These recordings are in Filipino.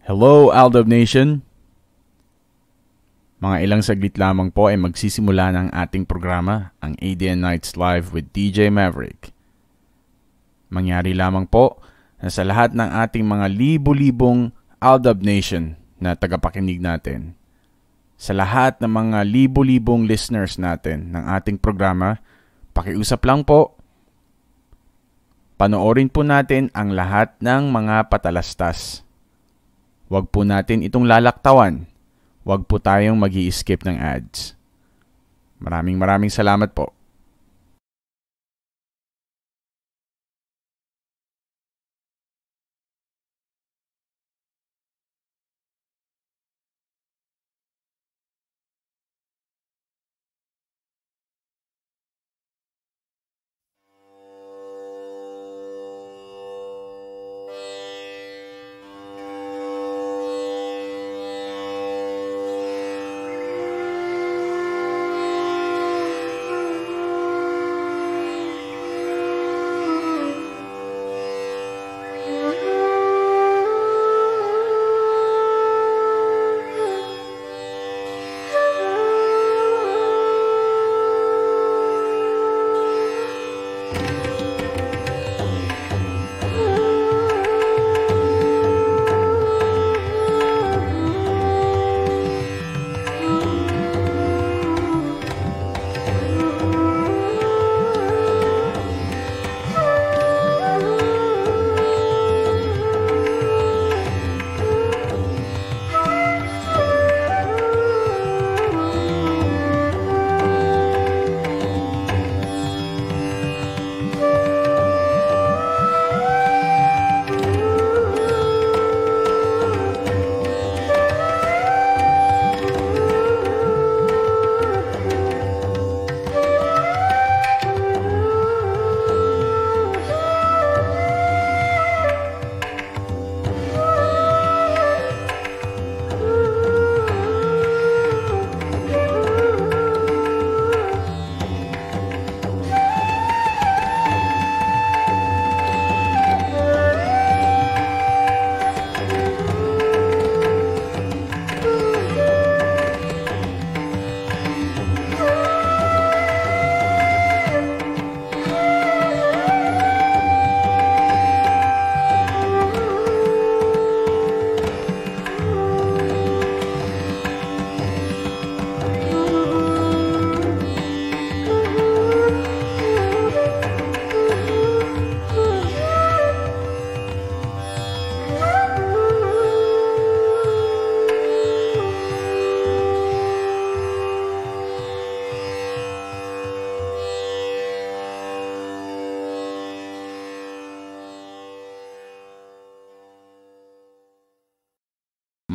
Hello, Aldab Nation! Mga ilang saglit lamang po ay magsisimula ng ating programa, ang ADN Nights Live with DJ Maverick. Mangyari lamang po na sa lahat ng ating mga libo-libong Aldab Nation na tagapakinig natin, sa lahat ng mga libo-libong listeners natin ng ating programa, pakiusap lang po, panoorin po natin ang lahat ng mga patalastas. Huwag po natin itong lalaktawan. Huwag po tayong mag-i-skip ng ads. Maraming salamat po.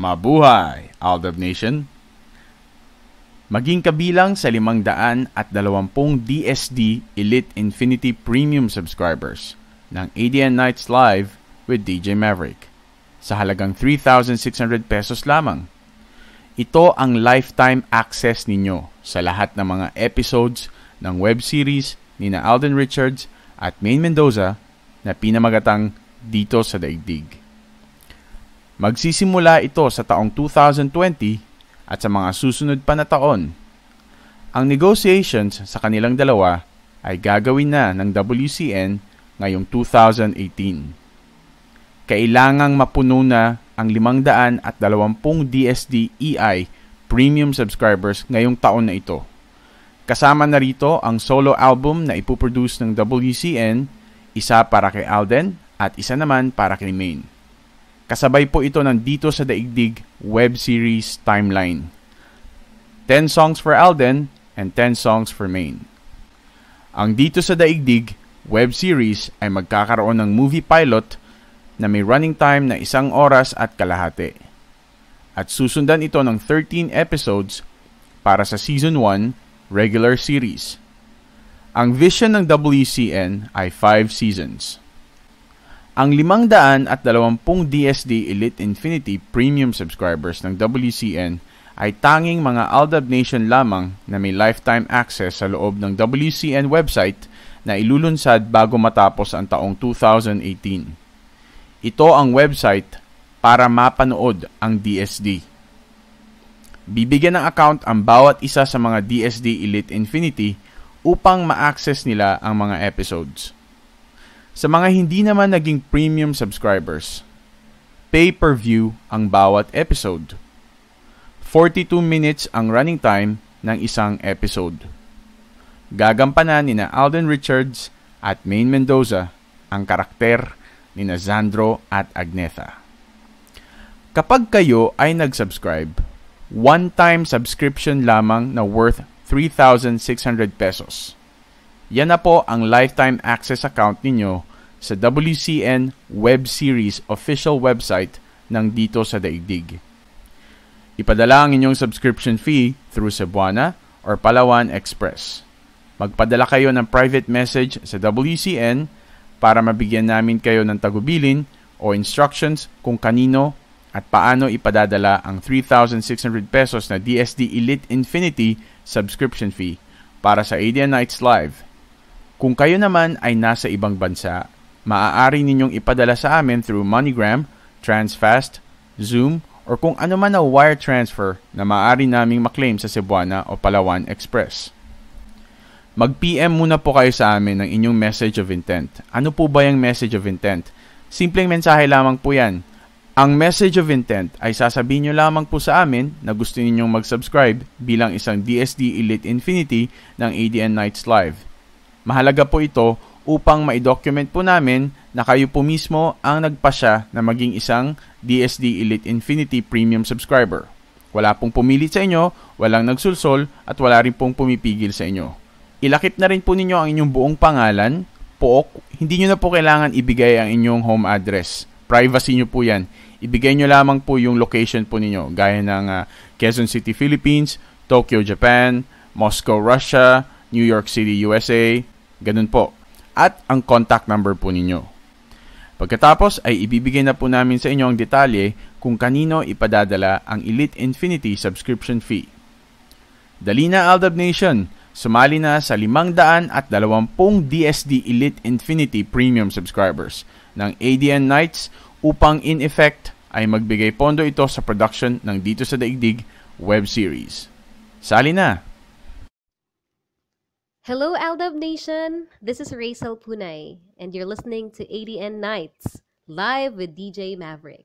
Mabuhay, Aldab Nation! Maging kabilang sa 520 DSD Elite Infinity Premium subscribers ng ADN Nights Live with DJ Maverick sa halagang 3,600 pesos lamang. Ito ang lifetime access ninyo sa lahat ng mga episodes ng web series ni na Alden Richards at Maine Mendoza na pinamagatang Dito sa Daigdig. Magsisimula ito sa taong 2020 at sa mga susunod pa na taon. Ang negotiations sa kanilang dalawa ay gagawin na ng WCN ngayong 2018. Kailangang mapuno na ang 520 DSD EI premium subscribers ngayong taon na ito. Kasama na rito ang solo album na ipuproduce ng WCN, isa para kay Alden at isa naman para kay Maine. Kasabay po ito ng Dito sa Daigdig web series timeline. 10 songs for Alden and 10 songs for Maine. Ang Dito sa Daigdig web series ay magkakaroon ng movie pilot na may running time na 1 oras at kalahati. At susundan ito ng 13 episodes para sa Season 1 regular series. Ang vision ng WCN ay 5 seasons. Ang 520 DSD Elite Infinity Premium subscribers ng WCN ay tanging mga Aldab Nation lamang na may lifetime access sa loob ng WCN website na ilulunsad bago matapos ang taong 2018. Ito ang website para mapanood ang DSD. Bibigyan ng account ang bawat isa sa mga DSD Elite Infinity upang ma-access nila ang mga episodes. Sa mga hindi naman naging premium subscribers, pay-per-view ang bawat episode. 42 minutes ang running time ng isang episode. Gagampanan ni Alden Richards at Maine Mendoza ang karakter ni Zandro at Agnetha. Kapag kayo ay nag-subscribe, one-time subscription lamang na worth 3,600 pesos. Yan na po ang lifetime access account ninyo sa WCN Web Series official website ng Dito sa Daigdig. Ipadala ang inyong subscription fee through Cebuana or Palawan Express. Magpadala kayo ng private message sa WCN para mabigyan namin kayo ng tagubilin o instructions kung kanino at paano ipadadala ang 3,600 pesos na DSD Elite Infinity subscription fee para sa ADN Nights Live. Kung kayo naman ay nasa ibang bansa, maaari ninyong ipadala sa amin through MoneyGram, Transfast, Zoom, or kung ano man na wire transfer na maaari naming maklaim sa Cebuana o Palawan Express. Mag-PM muna po kayo sa amin ng inyong message of intent. Ano po ba yung message of intent? Simpleng mensahe lamang po yan. Ang message of intent ay sasabihin nyo lamang po sa amin na gusto ninyong mag-subscribe bilang isang DSD Elite Infinity ng ADN Nights Live. Mahalaga po ito upang ma-document po namin na kayo po mismo ang nagpasya na maging isang DSD Elite Infinity Premium subscriber. Wala pong pumilit sa inyo, walang nagsulsol, at wala rin pong pumipigil sa inyo. Ilakip na rin po ninyo ang inyong buong pangalan, pook, hindi nyo na po kailangan ibigay ang inyong home address. Privacy nyo po yan. Ibigay nyo lamang po yung location po ninyo, gaya ng Quezon City, Philippines, Tokyo, Japan, Moscow, Russia, New York City, USA, ganun po. At ang contact number po ninyo. Pagkatapos ay ibibigay na po namin sa inyo ang detalye kung kanino ipadadala ang Elite Infinity subscription fee. Dali na, Aldab Nation! Sumali na sa 520 DSD Elite Infinity Premium subscribers ng ADN Nights upang in effect ay magbigay pondo ito sa production ng Dito sa Daigdig web series. Sali na! Hello, Aldab Nation! This is Rachel Punay, and you're listening to ADN Nights, live with DJ Maverick.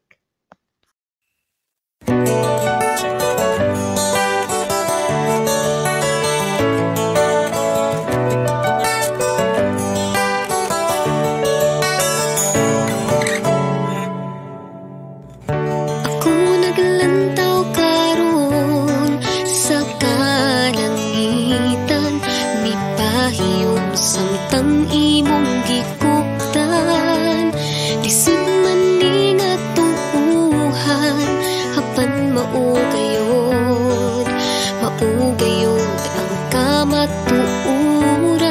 Samtang imong gikuptan, lisod man ni nga tuuhan, hapan maugayod ang kamatuuran.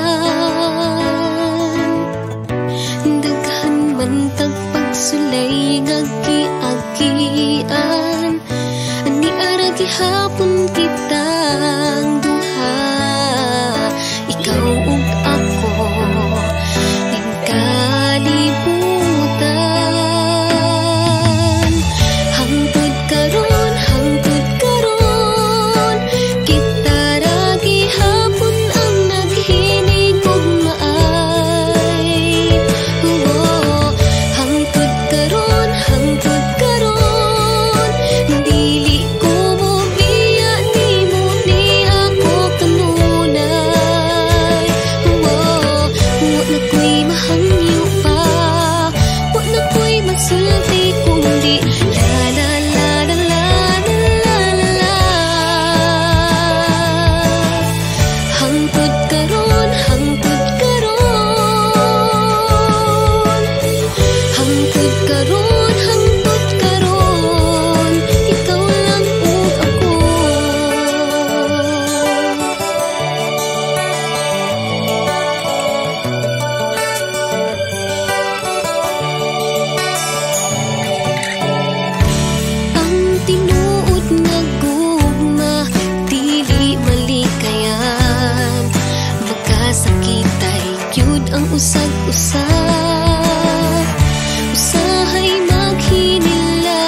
Daghan man tag pagsulay nga giagian, ani ara gihapon kitang duha, ikaw ug ako ning kalibutan. Hangtod karon kita ra gihapon ang naghinig ug maay. Hangtod karon dili ko mo biya nimo ni ako kanunay. Wa na ko'y mahangyo pa, wa na ko'y masulti kundi la la la la la la la la. Hangtod karon ikaw lang ug ako. Ang tinuod nga gugma, dili malikayan, magkasakitay gyud ang usag-usag. Usahay maghinila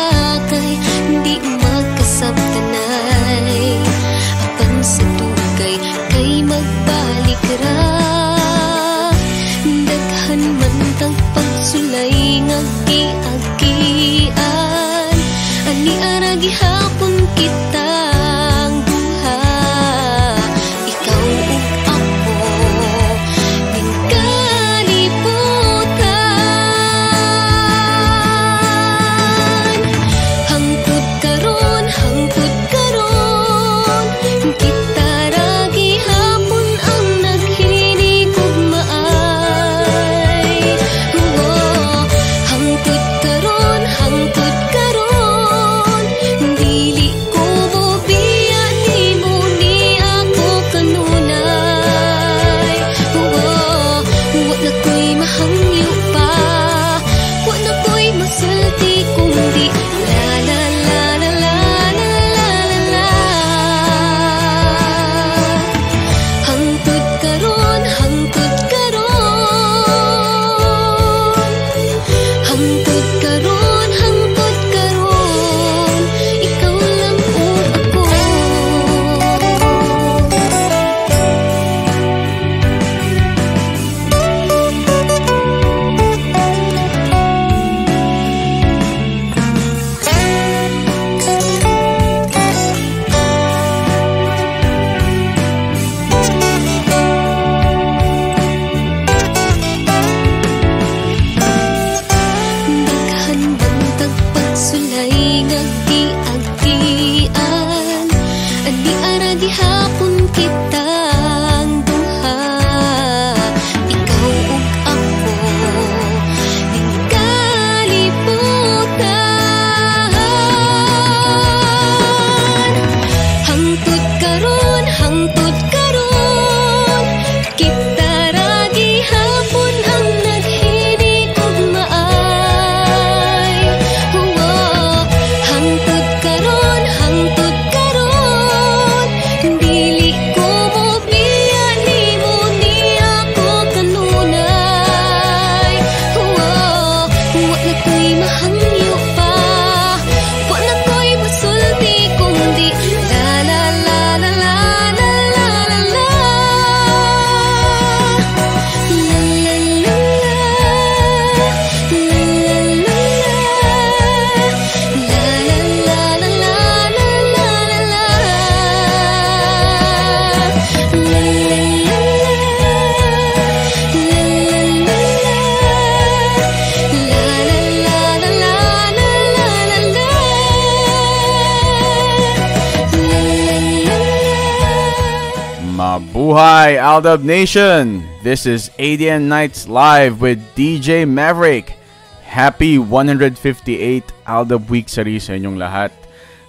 Mabuhay Aldab Nation! This is ADN Nights Live with DJ Maverick. Happy 158 Aldab Week sa inyong lahat.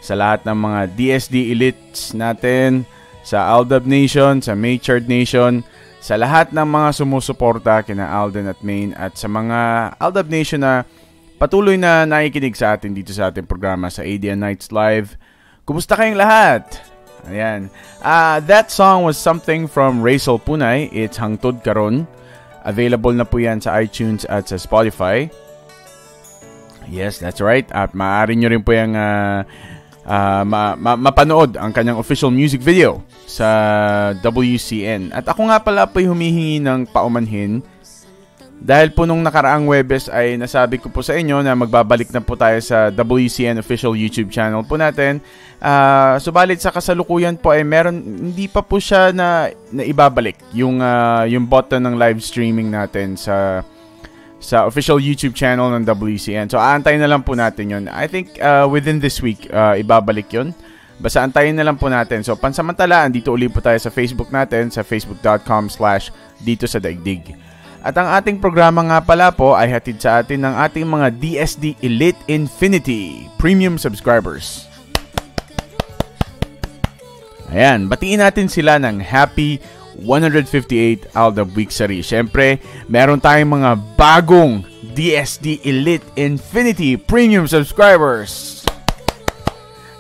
Sa lahat ng mga DSD elites natin, sa Aldab Nation, sa Maychard Nation, sa lahat ng mga sumusuporta kina Alden at Maine, at sa mga Aldab Nation na patuloy na nakikinig sa atin dito sa ating programa sa ADN Nights Live. Kumusta kayong lahat? Ayan. That song was something from Raisel Punay. It's Hangtod Karon. Available na po yan sa iTunes at sa Spotify. Yes, that's right. At maaari nyo rin po yung mapanood ang kanyang official music video sa WCN. At ako nga pala po humihingi ng paumanhin dahil po nung nakaraang Webes ay nasabi ko po sa inyo na magbabalik na po tayo sa WCN official YouTube channel po natin. Subalit sa kasalukuyan po ay hindi pa po siya na ibabalik yung button ng live streaming natin sa official YouTube channel ng WCN. So aantayin na lang po natin yun. I think within this week ibabalik yun. Basta antayin na lang po natin. So pansamantala, andito ulit po tayo sa Facebook natin, sa facebook.com/dito sa daigdig. At ang ating programa nga pala po ay hatid sa atin ng ating mga DSD Elite Infinity Premium subscribers. Ayan, batiin natin sila ng happy 158 Aldab Week Sari. Siyempre, meron tayong mga bagong DSD Elite Infinity Premium subscribers.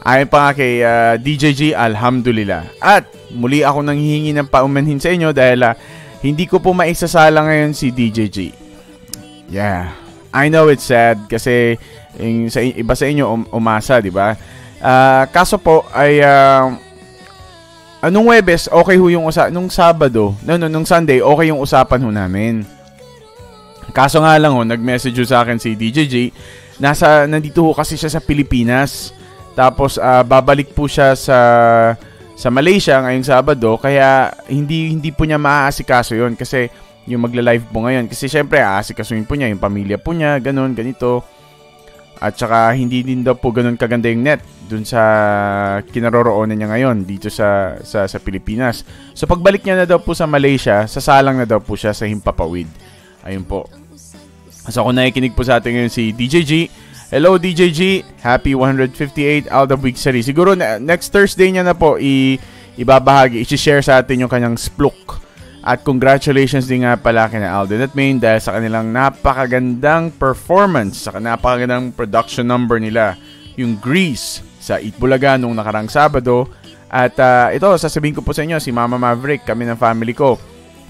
Ayon pa nga kay DJG, alhamdulillah. At muli ako nang hihingi ng paumanhin sa inyo dahil hindi ko po maisasala ngayon si DJG. Yeah. I know it's sad kasi iba sa inyo umasa, di ba? Kaso po ay nung Webes, okay ho yung nung Sabado, nung Sunday, okay yung usapan ho namin. Kaso nga lang ho, nag-message ho sa akin si DJG, nandito ho kasi siya sa Pilipinas. Tapos babalik po siya sa Malaysia ngayong Sabado, kaya hindi po niya maaasikaso yon kasi yung magla-live po ngayon. Kasi syempre, aasikasuin po niya yung pamilya po niya, ganun, ganito. At saka hindi din daw po ganun kaganda yung net dun sa kinaroroonan niya ngayon dito sa Pilipinas. So pagbalik niya na daw po sa Malaysia, sasalang na daw po siya sa Himpapawid. Ayun po. So kung nakikinig po sa atin ngayon si DJG, hello DJG, happy 158 Aldab Week Sari. Siguro next Thursday niya na po ibabahagi, i-share sa atin yung kanyang spluk. At congratulations din nga pala kina Alden at Maine dahil sa kanilang napakagandang performance, sa napakagandang production number nila, yung Grease sa Itbulaga nung nakarang Sabado. At ito, sasabihin ko po sa inyo, si Mama Maverick, kami ng family ko,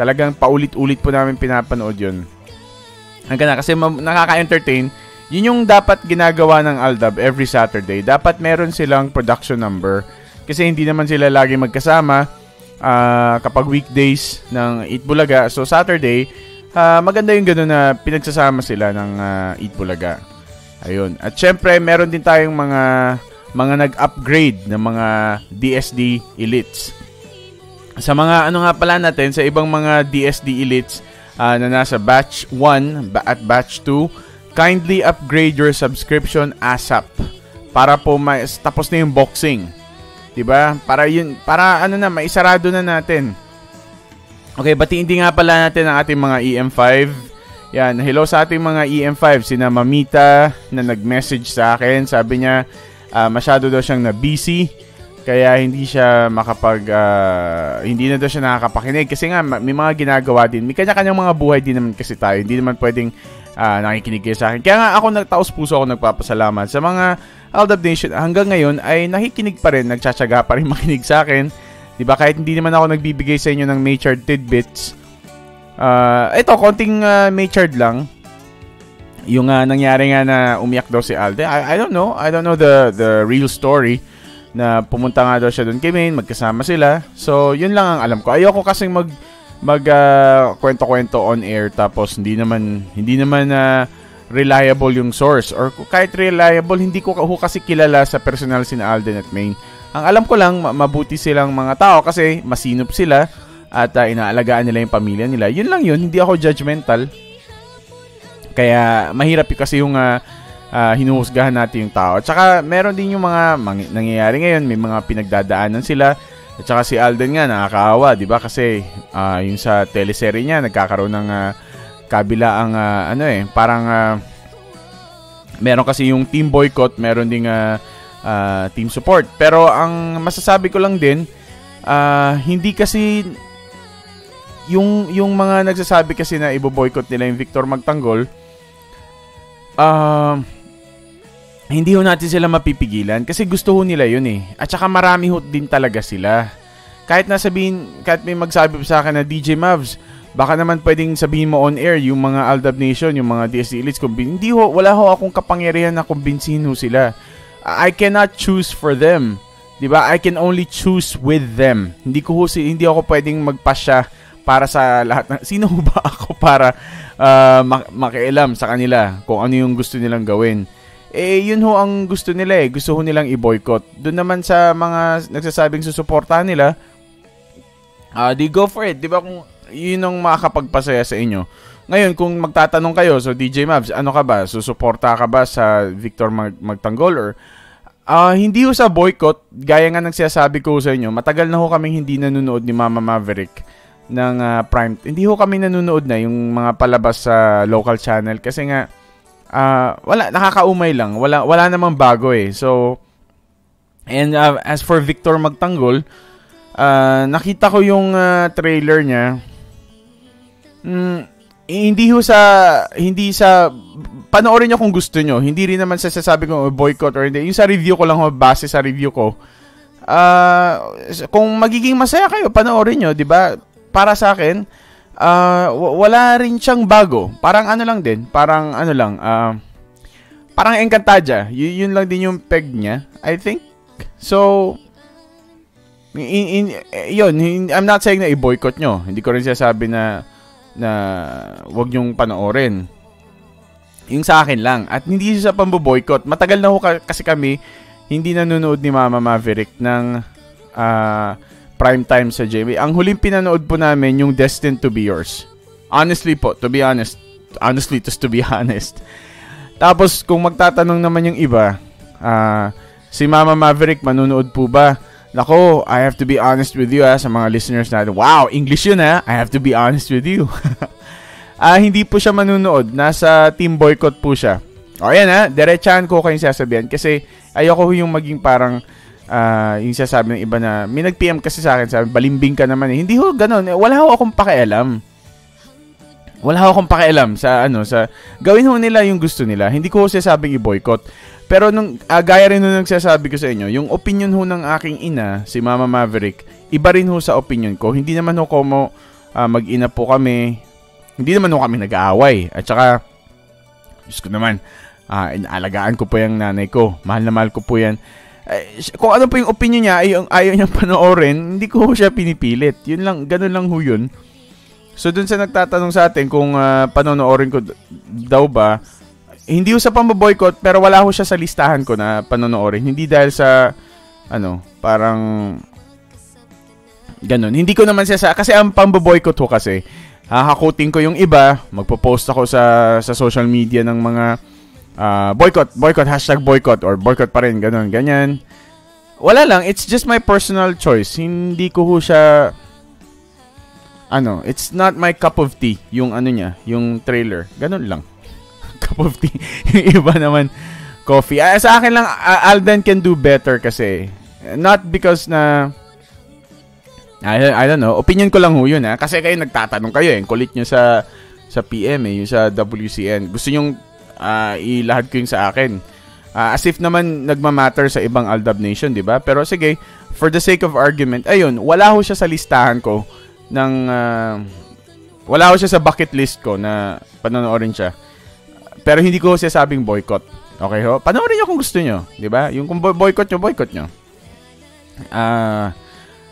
talagang paulit-ulit po namin pinapanood yun. Hanggang na, kasi nakaka-entertain. Yun yung dapat ginagawa ng Aldab every Saturday. Dapat meron silang production number. Kasi hindi naman sila lagi magkasama kapag weekdays ng Itbulaga. So Saturday, maganda yung gano'n na pinagsasama sila ng Itbulaga. Ayun. At syempre, meron din tayong mga nag-upgrade ng mga DSD Elites. Sa mga nga pala natin, sa ibang mga DSD Elites na nasa batch 1 at batch 2, kindly upgrade your subscription ASAP para po tapos na yung boxing. 'Di ba? Para maisarado na natin. Okay, batiin din nga pala natin ang ating mga EM5. Yan, hello sa ating mga EM5, sina Mamita na nag-message sa akin. Sabi niya masyado daw siyang na-busy kaya hindi na daw siya nakakapakinig kasi nga may mga ginagawa din. May kanya-kanyang mga buhay din naman kasi tayo. Hindi naman pwedeng nakikinig kayo sa akin. Kaya nga ako taos puso ako nagpapasalamat sa mga Aldab Nation hanggang ngayon ay nakikinig pa rin, nagtsatsaga pa rin makinig sa akin. Diba, kahit hindi naman ako nagbibigay sa inyo ng Maychard tidbits. Ito, konting Maychard lang. Yung nangyari nga na umiyak daw si Alden. I don't know. I don't know the real story. Na pumunta nga daw siya doon kay Maine, magkasama sila. So, yun lang ang alam ko. Ayoko kasing kwento-kwento on air tapos hindi naman reliable yung source, or kahit reliable, hindi ko kasi kilala sa personal sina Alden at Maine. Ang alam ko lang, mabuti silang mga tao kasi masinop sila at inaalagaan nila yung pamilya nila. Yun lang yun, hindi ako judgmental. Kaya mahirap kasi yung hinuhusgahan natin yung tao. At saka meron din yung mga nangyayari ngayon, may mga pinagdadaanan sila At saka si Alden nga, nakakaawa, di ba? Kasi yung sa teleserye niya, nagkakaroon ng kabilaang, parang meron kasi yung team boycott, meron ding team support. Pero ang masasabi ko lang din, hindi kasi yung mga nagsasabi kasi na ibo-boycott nila yung Victor Magtanggol, hindi ho natin sila mapipigilan kasi gusto ho nila yun eh. At saka marami ho din talaga sila. Kahit may magsabi sa akin na DJ Mavs, baka naman pwedeng sabihin mo on air yung mga Aldab Nation, yung mga DSD Elites, wala ho akong kapangyarihan na kumbinsihin ho sila. I cannot choose for them. 'Di ba? I can only choose with them. Hindi ako pwedeng magpasya para sa lahat ng sino ba ako para makialam sa kanila kung ano yung gusto nilang gawin. Yun ho ang gusto nila eh. Gusto ho nilang i-boycott. Doon naman sa mga nagsasabing susuportahan nila, di go for it. Di ba kung yun ang makakapagpasaya sa inyo. Ngayon, kung magtatanong kayo, so DJ Mavs, ano ka ba? Susuporta ka ba sa Victor Magtanggol? Or, hindi ho sa boycott, gaya nga ng sinasabi ko sa inyo, matagal na ho kaming hindi nanonood ni Mama Maverick ng Prime. Hindi ho kami nanonood na yung mga palabas sa local channel kasi nga, wala, nakakaumay lang. Wala namang bago eh. So, and as for Victor Magtanggol, nakita ko yung trailer niya. Hindi sa panoorin niyo kung gusto niyo. Hindi rin naman sasabi ko boycott or hindi. Yung sa review ko lang ho, base sa review ko. Kung magiging masaya kayo, panoorin niyo, 'di ba? Para sa akin, wala rin siyang bago. Parang ano lang din. Parang Encantadia. Yun lang din yung peg niya, I think. So, yun. I'm not saying na i-boycott nyo. Hindi ko rin sinasabi na wag nyong panoorin. Yung sa akin lang. At hindi siya sa pamboboycott. Matagal na ho kasi kami hindi nanonood ni Mama Maverick ng prime time sa JB. Ang huling pinanood po namin yung Destined to be Yours. Honestly po, to be honest. Honestly, just to be honest. Tapos, kung magtatanong naman yung iba, si Mama Maverick, manunood po ba? Nako, I have to be honest with you sa mga listeners natin. Wow, English yun I have to be honest with you. Hindi po siya manunood. Nasa team boycott po siya. O yan diretsahan ko kayong sasabihan kasi ayoko yung maging parang yung sasabi ng iba na may nag-PM kasi sa akin, sabi, balimbing ka naman eh. Hindi ho, ganun. Wala ho akong pakialam. Sa gawin ho nila yung gusto nila. Hindi ko ho sasabing i-boycott. Pero nung gaya rin nung nagsasabi ko sa inyo, yung opinion ho ng aking ina, si Mama Maverick, iba rin ho sa opinion ko. Hindi naman ho mag-ina po kami. Hindi naman ho kami nag-aaway. At saka, Diyos ko naman, inaalagaan ko po yung nanay ko. Mahal na mahal ko po yan. Kung ano po yung opinion niya, ayaw niyang panoorin, hindi ko siya pinipilit. Yun lang, ganun lang ho yun. So, dun sa nagtatanong sa atin kung panonoorin ko daw ba, hindi ho sa pamboboycott, pero wala ho siya sa listahan ko na panonoorin. Hindi dahil sa, parang, ganun. Hindi ko naman siya kasi ang pamboboycott ho kasi, hahakutin ko yung iba, magpo-post ako sa social media ng mga, boycott, hashtag boycott, or boycott pa rin, ganyan. Wala lang, it's just my personal choice. Hindi ko ho siya, it's not my cup of tea, yung niya, yung trailer. Ganun lang. Cup of tea. Yung iba naman, coffee. Sa akin lang, Alden can do better kasi. Not because na, I don't know, opinion ko lang ho yun kasi kayo nagtatanong kayo kulit nyo sa PM yung sa WCN. Gusto nyong ilahad ko yung sa akin. As if naman nagmamatter sa ibang Aldab Nation, di ba? Pero sige, for the sake of argument, ayun, wala ho siya sa listahan ko wala ho siya sa bucket list ko na panonoorin siya. Pero hindi ko siya sabing boycott. Okay ho? Panoorin nyo kung gusto nyo, di ba? Yung kung boycott nyo.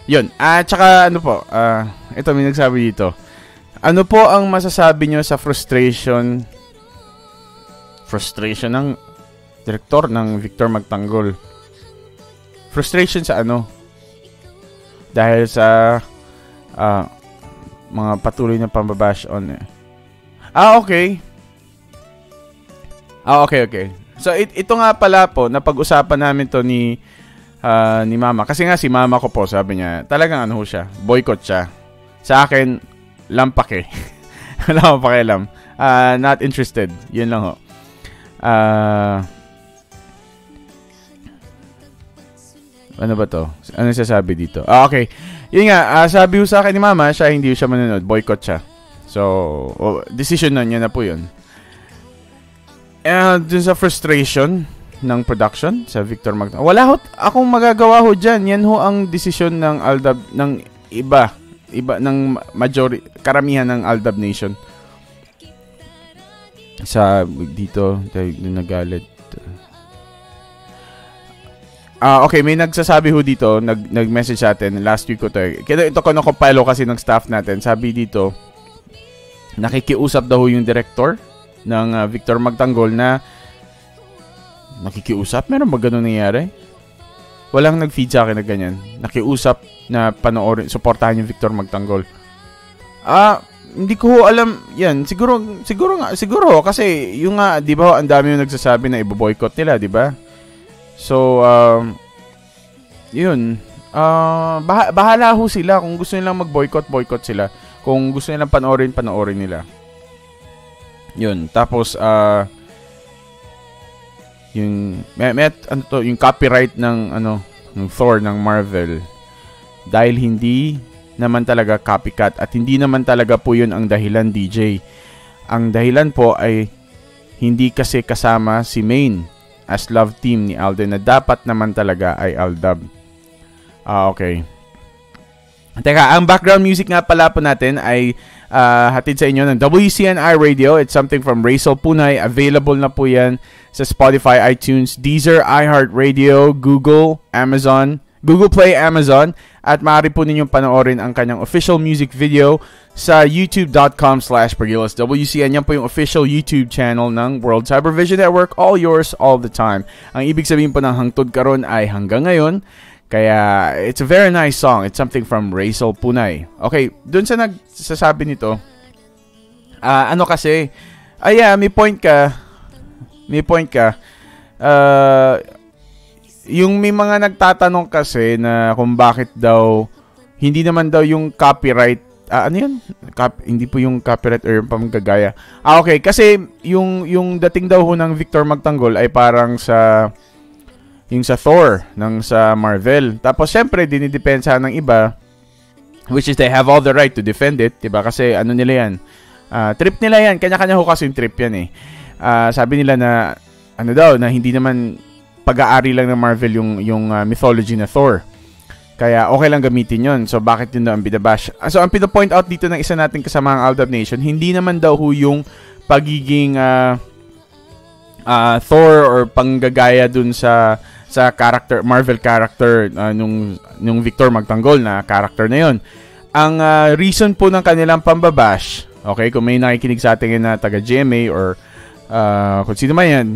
Yun. Tsaka ito may nagsabi dito. Ano po ang masasabi nyo sa frustration ng direktor ng Victor Magtanggol? Frustration sa dahil sa mga patuloy na pambabash on okay. Okay. So ito nga pala po, napag-usapan namin to ni ni mama. Kasi nga si mama ko po, sabi niya, talagang ano siya, boycott siya. Sa akin, lampake. Wala akong pakialam. Not interested. Yun lang ho. Ano ba to? Ano sasabi dito? Okay. Yun nga, sabi ko sa akin ni mama, siya hindi siya manonood. Boycott siya. So, decision na niya na po yun. Dun sa frustration ng production sa Victor Magtanggol. Wala ho akong magagawa ho dyan. Yan ho ang desisyon ng Aldab, ng iba ng karamihan ng Aldab Nation. Sa dito, nagalit. Okay, may nagsasabi ho dito, nag-message sa atin last week ko to. Kaya ito ko na-compile kasi ng staff natin. Sabi dito, nakikiusap daw yung director ng Victor Magtanggol na nakikiusap? Meron ba ganun nangyari? Walang nag-feed sa akin na ganyan. Nakiusap na panoorin, supportahan yung Victor Magtanggol. Hindi ko alam yan. Siguro kasi yung nga, di ba, ang dami yung nagsasabi na ibo-boycott nila, di ba? So, yun. Bahala ho sila. Kung gusto nilang mag-boycott sila. Kung gusto nilang panoorin nila. Yun. Tapos, yung copyright ng Thor ng Marvel, dahil hindi naman talaga copycat at hindi naman talaga po yun ang dahilan, DJ. Ang dahilan po ay hindi kasi kasama si Main as love team ni Alden na dapat naman talaga ay Aldab. Okay. Teka, ang background music nga pala po natin ay hatid sa inyo ng WCNI Radio. It's something from Raisel Punay. Available na po yan sa Spotify, iTunes, Deezer, iHeartRadio, Google, Amazon, Google Play, Amazon. At maaari po ninyong panoorin ang kanyang official music video sa youtube.com/Pergilos WCN. Yan po yung official YouTube channel ng World Cyber Vision Network. All yours, all the time. Ang ibig sabihin po ng hangtod karon ay hanggang ngayon. Kaya, it's a very nice song. It's something from Raisel Punay. Okay, dun sa nagsasabi nito, ano kasi, may point ka. Yung may mga nagtatanong kasi na kung bakit daw, hindi naman daw yung copyright, ano yun? Hindi po yung copyright or yung pamagagaya. Okay, kasi yung dating daw ho ng Victor Magtanggol ay parang yung sa Thor sa Marvel. Tapos syempre dinidepensa ng iba, which is they have all the right to defend it, 'di ba? Kasi ano nila 'yan? Trip nila 'yan. Kanya-kanya ho kasi yung trip 'yan eh. Sabi nila na na hindi naman pag-aari lang ng Marvel yung mythology na Thor. Kaya okay lang gamitin 'yon. So bakit yun daw ang binabash? So ang pino-point out dito ng isa nating kasamang Aldab Nation, hindi naman daw ho yung pagiging Thor or panggagaya dun sa character, Marvel character nung Victor Magtanggol na character na yon. Ang reason po ng kanilang pambabash, okay, kung may nakikinig sa atin na taga GMA or kung sino man yan,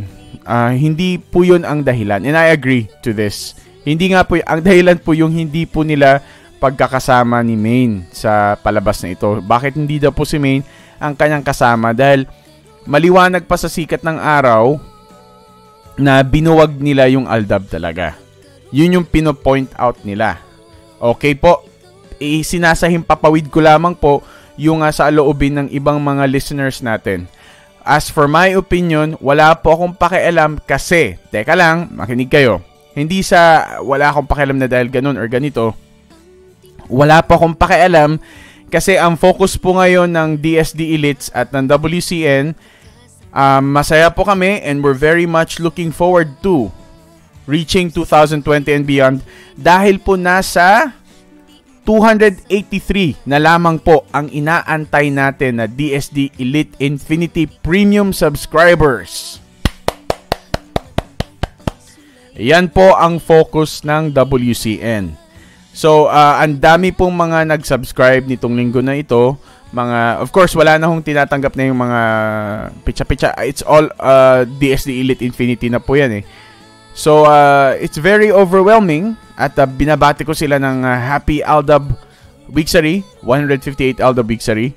hindi po yun ang dahilan. And I agree to this. Hindi nga po, ang dahilan po yung hindi po nila pagkakasama ni Main sa palabas na ito. Bakit hindi daw po si Main ang kanyang kasama? Dahil maliwanag pa sa sikat ng araw na binuwag nila yung Aldab talaga. Yun yung pino-point out nila. Okay po, sinasahim papawid ko lamang po yung sa loobin ng ibang mga listeners natin. As for my opinion, wala po akong pakialam kasi, teka lang, makinig kayo. Hindi wala akong pakialam na dahil ganun or ganito. Wala po akong pakialam kasi ang focus po ngayon ng DSD Elites at ng WCN, masaya po kami and we're very much looking forward to reaching 2020 and beyond dahil po nasa 283 na lamang po ang inaantay natin na DSD Elite Infinity Premium subscribers. Yan po ang focus ng WCN. So, ang dami pong mga nag-subscribe nitong linggo na ito. Of course, wala na hong tinatanggap na yung mga pitsa-pitsa. It's all DSD Elite Infinity na po yan eh. So, it's very overwhelming at binabati ko sila ng Happy Aldab Weeksary, 158 Aldab Weeksary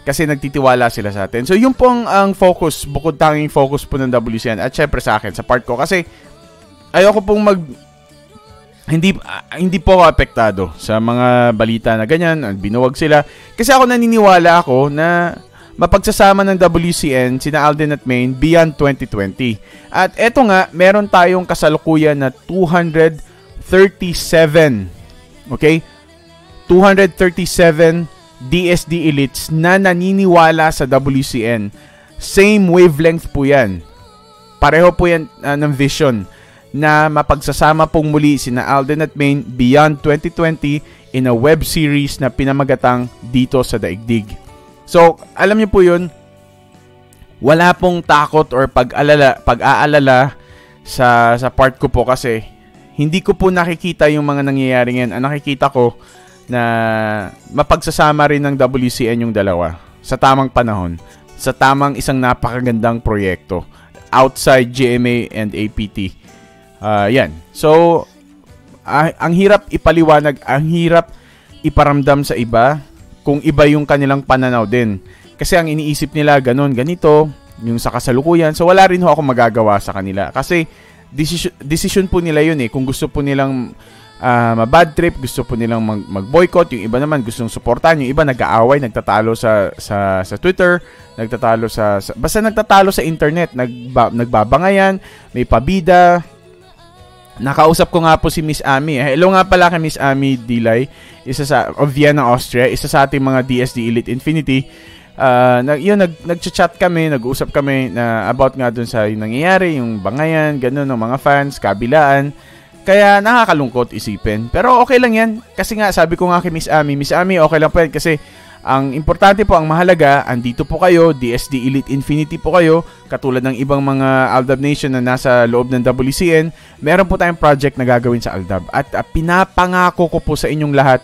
kasi nagtitiwala sila sa atin. So, yung pong ang focus, bukod tanging focus po ng WCN at syempre sa akin, sa part ko kasi ayoko pong hindi po ako apektado sa mga balita na ganyan, binuwag sila. Kasi ako naniniwala ako na mapagsasama ng WCN sina Alden at Maine beyond 2020. At eto nga, meron tayong kasalukuyan na 237, okay? 237 DSD elites na naniniwala sa WCN. Same wavelength po yan. Pareho po yan ng vision na mapagsasama pong muli sina Alden at Maine beyond 2020 in a web series na pinamagatang Dito sa Daigdig. So, alam niyo po yun, wala pong takot or pag-aalala sa part ko po kasi hindi ko po nakikita yung mga nangyayari ngayon. Ang nakikita ko na mapagsasama rin ng WCN yung dalawa sa tamang panahon, sa tamang isang napakagandang proyekto outside GMA and APT. Yan. So, ang hirap ipaliwanag, ang hirap iparamdam sa iba kung iba yung kanilang pananaw din. Kasi ang iniisip nila ganun, ganito, yung sa kasalukuyan. So, wala rin ho ako magagawa sa kanila. Kasi, decision po nila yun eh. Kung gusto po nilang mabad trip, gusto po nilang mag-boycott, yung iba naman gustong suportahan, yung iba nag-aaway, nagtatalo sa Twitter, basta nagtatalo sa internet, nagbabangayan, may pabida. Nakausap ko nga po si Miss Ami. Hello nga pala kay Miss Ami Dilay, of Vienna, Austria, isa sa ating mga DSD Elite Infinity. Nag-chat kami, nag-usap kami na about nga dun sa yung nangyayari, yung bangayan, ganun ng mga fans, kabilaan. Kaya nakakalungkot isipin. Pero okay lang yan. Kasi nga, sabi ko nga kay Miss Ami, okay lang po yan kasi ang importante po, ang mahalaga, andito po kayo, DSD Elite Infinity po kayo, katulad ng ibang mga Aldab Nation na nasa loob ng WCN, meron po tayong project na gagawin sa Aldab. At pinapangako ko po sa inyong lahat,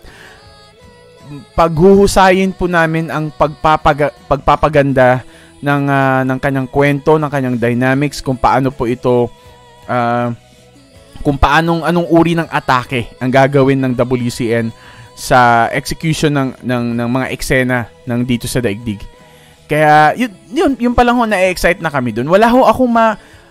paghuhusayin po namin ang pagpapaganda ng kanyang kwento, ng kanyang dynamics, kung paano po ito kung anong uri ng atake ang gagawin ng WCN sa execution ng mga eksena ng Dito sa Daigdig. Kaya yun pa lang ho, na-excite na kami dun. Wala ho akong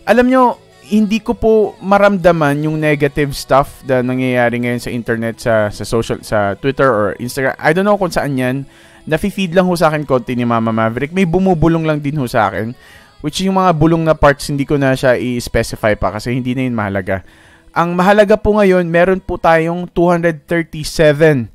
alam nyo, hindi ko po maramdaman yung negative stuff na nangyayari ngayon sa internet, sa social, sa Twitter or Instagram. I don't know kung saan yan. Nafi-feed lang ho sa akin konti ni Mama Maverick. May bumubulong lang din ho sa akin. Which yung mga bulong na parts, hindi ko na siya i-specify pa kasi hindi na yun mahalaga. Ang mahalaga po ngayon, meron po tayong 237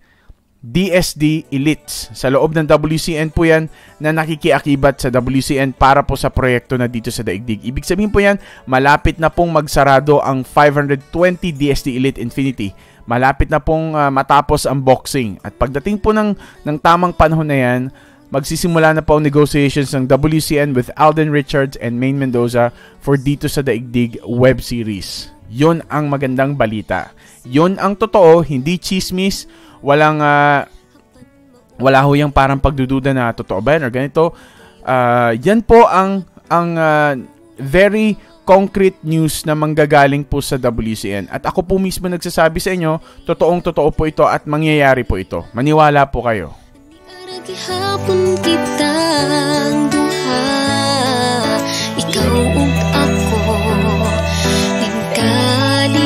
DSD Elites. Sa loob ng WCN po yan na nakikiakibat sa WCN para po sa proyekto na Dito sa Daigdig. Ibig sabihin po yan, malapit na pong magsarado ang 520 DSD Elite Infinity. Malapit na pong matapos ang boxing. At pagdating po ng tamang panahon na yan, magsisimula na po ang negotiations ng WCN with Alden Richards and Maine Mendoza for Dito sa Daigdig web series. Yun ang magandang balita. Yun ang totoo, hindi chismis. Wala ho yung parang pagdududa na totoo ba yan or ganito. Yan po ang very concrete news na manggagaling po sa WCN. At ako po mismo nagsasabi sa inyo, totoong-totoo po ito at mangyayari po ito. Maniwala po kayo. Gihapon kitang duha, ikaw ug ako, ning kalibutan.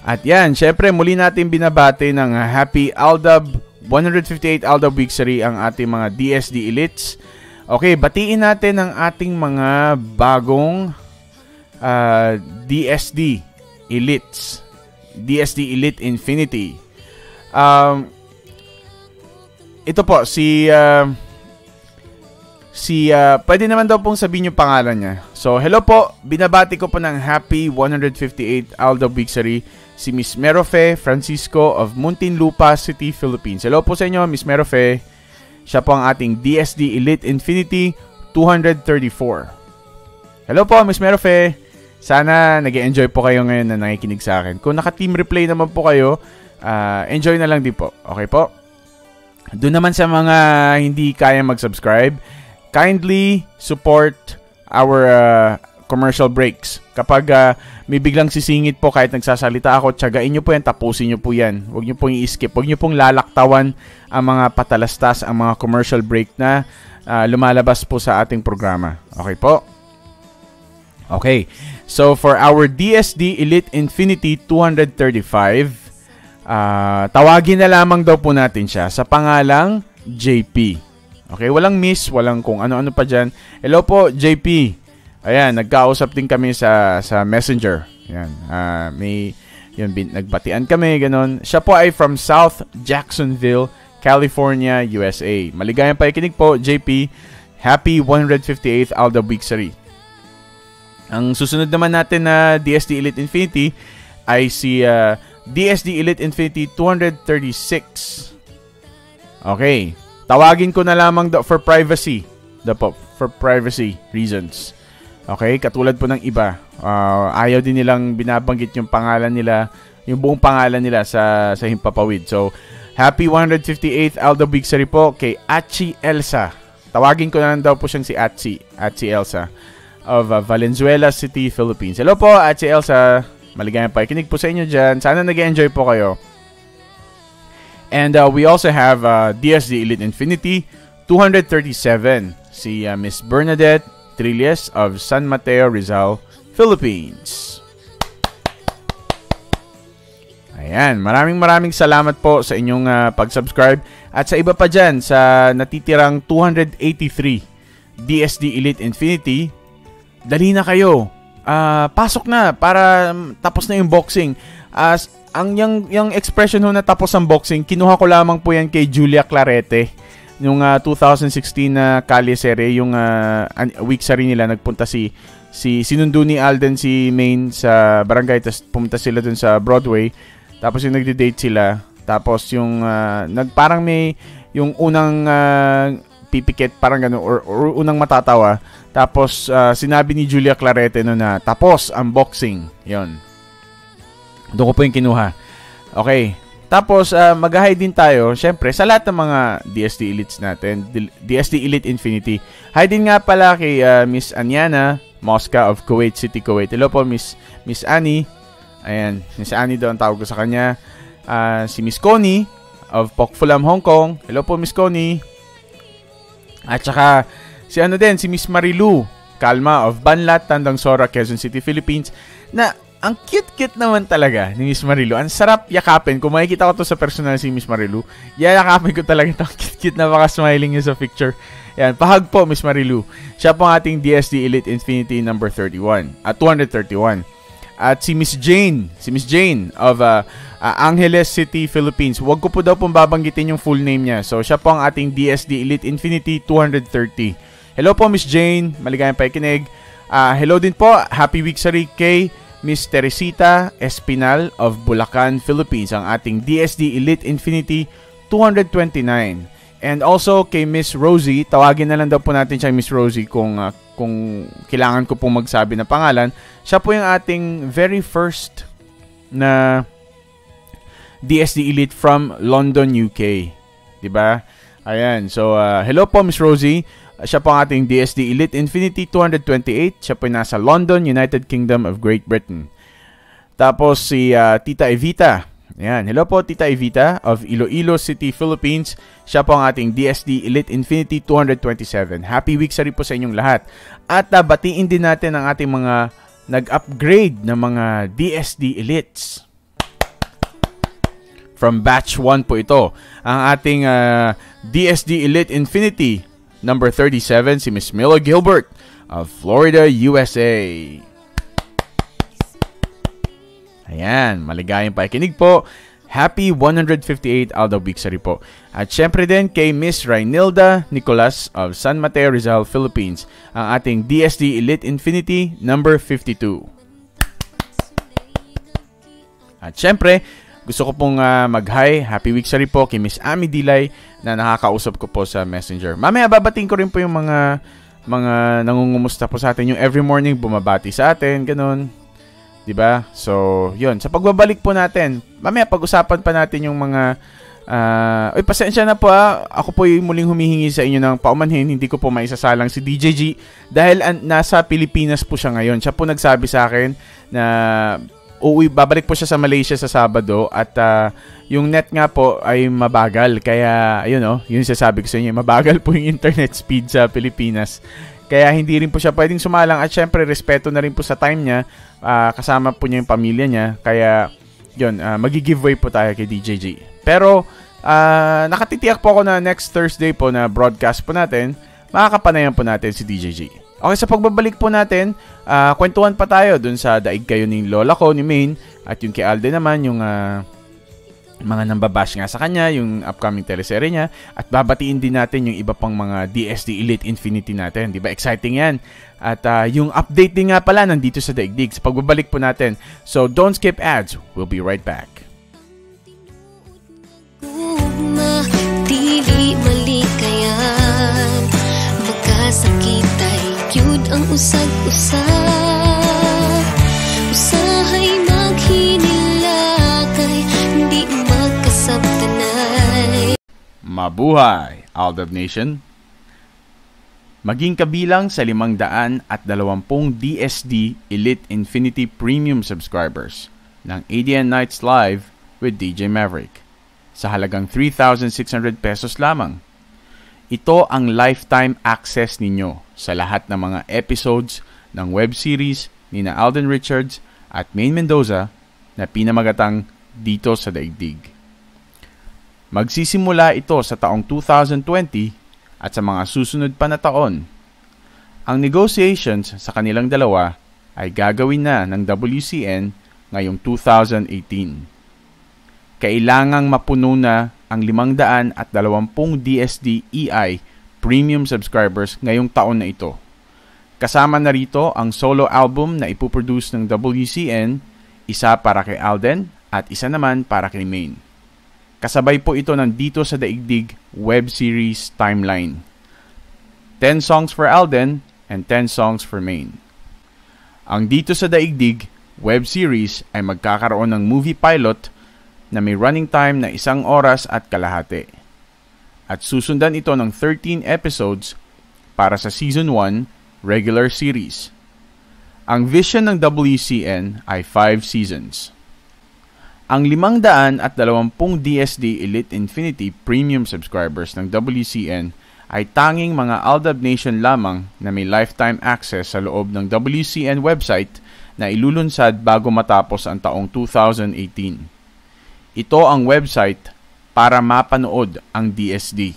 At yan, syempre muli natin binabati ng Happy Aldab 158 Aldab Weeksary ang ating mga DSD Elites. Okay, batiin natin ang ating mga bagong DSD Elites. DSD Elite Infinity. Ito po, pwede naman daw pong sabihin yung pangalan niya. So, hello po, binabati ko po ng Happy 158 Aldab Weeksary si Miss Merofe Francisco of Muntinlupa City, Philippines. Hello po sa inyo, Miss Merofe. Siya po ang ating DSD Elite Infinity 234. Hello po, Miss Merofe. Sana nag-enjoy po kayo ngayon na nakikinig sa akin. Kung naka-team replay naman po kayo, enjoy na lang din po. Okay po? Doon naman sa mga hindi kaya mag-subscribe, kindly support our commercial breaks. Kapag may biglang sisingit po kahit nagsasalita ako, tsagain nyo po yan, tapusin nyo po yan. Huwag nyo pong i-skip. Huwag nyo pong lalaktawan ang mga patalastas, ang mga commercial break na lumalabas po sa ating programa. Okay po? Okay. So, for our DSD Elite Infinity 235, tawagin na lamang daw po natin siya sa pangalang JP. Okay, walang miss, walang kung ano-ano pa dyan. Hello po, JP. Ayan, nagkausap din kami sa Messenger. Ayan, nagbatian kami, ganon. Siya po ay from South Jacksonville, California, USA. Maligayang pakikinig po, JP. Happy 158th Alda Weeksary. Ang susunod naman natin na DSD Elite Infinity ay si DSD Elite Infinity 236. Okay. Tawagin ko na lamang for privacy. For privacy reasons. Okay? Katulad po ng iba. Ayaw din nilang binabanggit yung pangalan nila, yung buong pangalan nila sa Himpapawid. So, happy 158th Alda Weeksary po kay Achi Elsa. Tawagin ko na lang daw po siyang si Achi Elsa of Valenzuela City, Philippines. Hello po, Achi Elsa. Maligayang pakikinig po sa inyo dyan. Sana nag-enjoy po kayo. And we also have DSD Elite Infinity 237. Si Miss Bernadette Trilles of San Mateo, Rizal, Philippines. Ayan, maraming salamat po sa inyong pag-subscribe. At sa iba pa dyan, sa natitirang 283 DSD Elite Infinity, dali na kayo. Pasok na para tapos na yung boxing. Yung expression ho na tapos ang boxing, kinuha ko lamang po yan kay Julia Clarete. Yung 2016 na Kali Serie, yung Weeksary nila, nagpunta sinundo ni Alden si Maine sa barangay, tapos pumunta sila dun sa Broadway. Tapos yung nagde-date sila. Tapos yung parang may yung unang pipikit, parang gano'n, or unang matatawa. Tapos sinabi ni Julia Clarete no na tapos ang boxing. Yon. Doon ko po yung kinuha. Okay. Tapos, mag-hi din tayo, syempre, sa lahat ng mga DSD Elites natin. DSD Elite Infinity. Hi din nga pala kay Miss Anyana Mosca of Kuwait City, Kuwait. Hello po, Miss Annie. Ayan, Miss Annie daw ang tawag ko sa kanya. Si Miss Connie of Pokfulam, Hong Kong. Hello po, Miss Connie. At saka, si Miss Marilu Calma of Banlat, Tandang Sora, Quezon City, Philippines. Na, ang cute-cute naman talaga ni Miss Marilu. Ang sarap yakapin. Kung makikita ko to sa personal si Miss Marilu, yakapin ko talaga ito. Cute-cute na baka smiling niya sa picture. Yan, pahag po Miss Marilu. Siya po ang ating DSD Elite Infinity number 31. At 231. At si Miss Jane of Angeles City, Philippines. Huwag ko po daw pong babanggitin yung full name niya. So, siya po ang ating DSD Elite Infinity 230. Hello po Miss Jane. Maligayang pakikinig. Hello din po. Happy Weeksary kay Miss Teresita Espinal of Bulacan, Philippines, ang ating DSD Elite Infinity 229. And also kay Miss Rosie, tawagin na lang daw po natin siya Miss Rosie kung kailangan ko pong magsabi ng pangalan. Siya po yung ating very first na DSD Elite from London, UK. Diba? Ayan. So, hello po Miss Rosie. Siya po ang ating DSD Elite Infinity 228. Siya po nasa London, United Kingdom of Great Britain. Tapos si Tita Evita. Ayan. Hello po Tita Evita of Iloilo City, Philippines. Siya po ang ating DSD Elite Infinity 227. Happy Weeksary po sa inyong lahat. At batiin din natin ang ating mga nag-upgrade na mga DSD Elites. From batch 1 po ito. Ang ating DSD Elite Infinity number 37, si Miss Mila Gilbert of Florida, USA. Ayan, maligayang pakikinig po. Happy 158 Alda Weeksary po. At syempre din kay Miss Rainilda Nicolas of San Mateo, Rizal, Philippines, ang ating DSD Elite Infinity number 52. At syempre, gusto ko pong mag-hi, happy Weeksary po kay Miss Ami Dilay na nakakausap ko po sa Messenger. Mamaya babatiin ko rin po yung mga nangungumusta po sa atin. Yung every morning bumabati sa atin, ganun. Diba? So, yun. Sa pagbabalik po natin, mamaya pag-usapan pa natin yung mga pasensya na po ako po yung muling humihingi sa inyo ng paumanhin. Hindi ko po maisasalang si DJ G dahil nasa Pilipinas po siya ngayon. Siya po nagsabi sa akin na babalik po siya sa Malaysia sa Sabado at yung net nga po ay mabagal. Kaya, yun yung sasabi ko sa inyo, mabagal po yung internet speed sa Pilipinas. Kaya hindi rin po siya pwedeng sumalang at syempre respeto na rin po sa time niya. Kasama po niya yung pamilya niya. Kaya yun, magi-giveaway po tayo kay DJG. Pero nakatitiyak po ako na next Thursday po na broadcast po natin, makakapanayan po natin si DJG. Okay, sa pagbabalik po natin, kwentuhan pa tayo dun sa daig kayo ng lola ko, ni Maine, at yung kay Alden naman, yung mga nambabash nga sa kanya, yung upcoming teleserye niya, at babatiin din natin yung iba pang mga DSD Elite Infinity natin. Di ba? Exciting yan. At yung update din nga pala nandito sa Daigdig sa pagbabalik po natin. So don't skip ads. We'll be right back. Dili malikayan, magkasakit ay cute ang usag-usag. Usahay maghinilakay, hindi magkasabtanay. Mabuhay, Aldab Nation! Maging kabilang sa 520 DSD Elite Infinity Premium subscribers ng ADN Nights Live with DJ Maverick sa halagang 3,600 pesos lamang. Ito ang lifetime access ninyo sa lahat ng mga episodes ng web series ni na Alden Richards at Maine Mendoza na pinamagatang Dito sa Daigdig. Magsisimula ito sa taong 2020 at sa mga susunod pa na taon. Ang negotiations sa kanilang dalawa ay gagawin na ng WCN ngayong 2018. Kailangang mapuno na ang 520 DSD EI premium subscribers ngayong taon na ito. Kasama na rito ang solo album na ipoproduce ng WCN, isa para kay Alden at isa naman para kay Maine. Kasabay po ito ng Dito sa Daigdig web series timeline. 10 songs for Alden and 10 songs for Maine. Ang Dito sa Daigdig web series ay magkakaroon ng movie pilot na may running time na 1 oras at kalahati. At susundan ito ng 13 episodes para sa Season 1 regular series. Ang vision ng WCN ay 5 seasons. Ang 520 DSD Elite Infinity Premium subscribers ng WCN ay tanging mga Aldab Nation lamang na may lifetime access sa loob ng WCN website na ilulunsad bago matapos ang taong 2018. Ito ang website para mapanood ang DSD.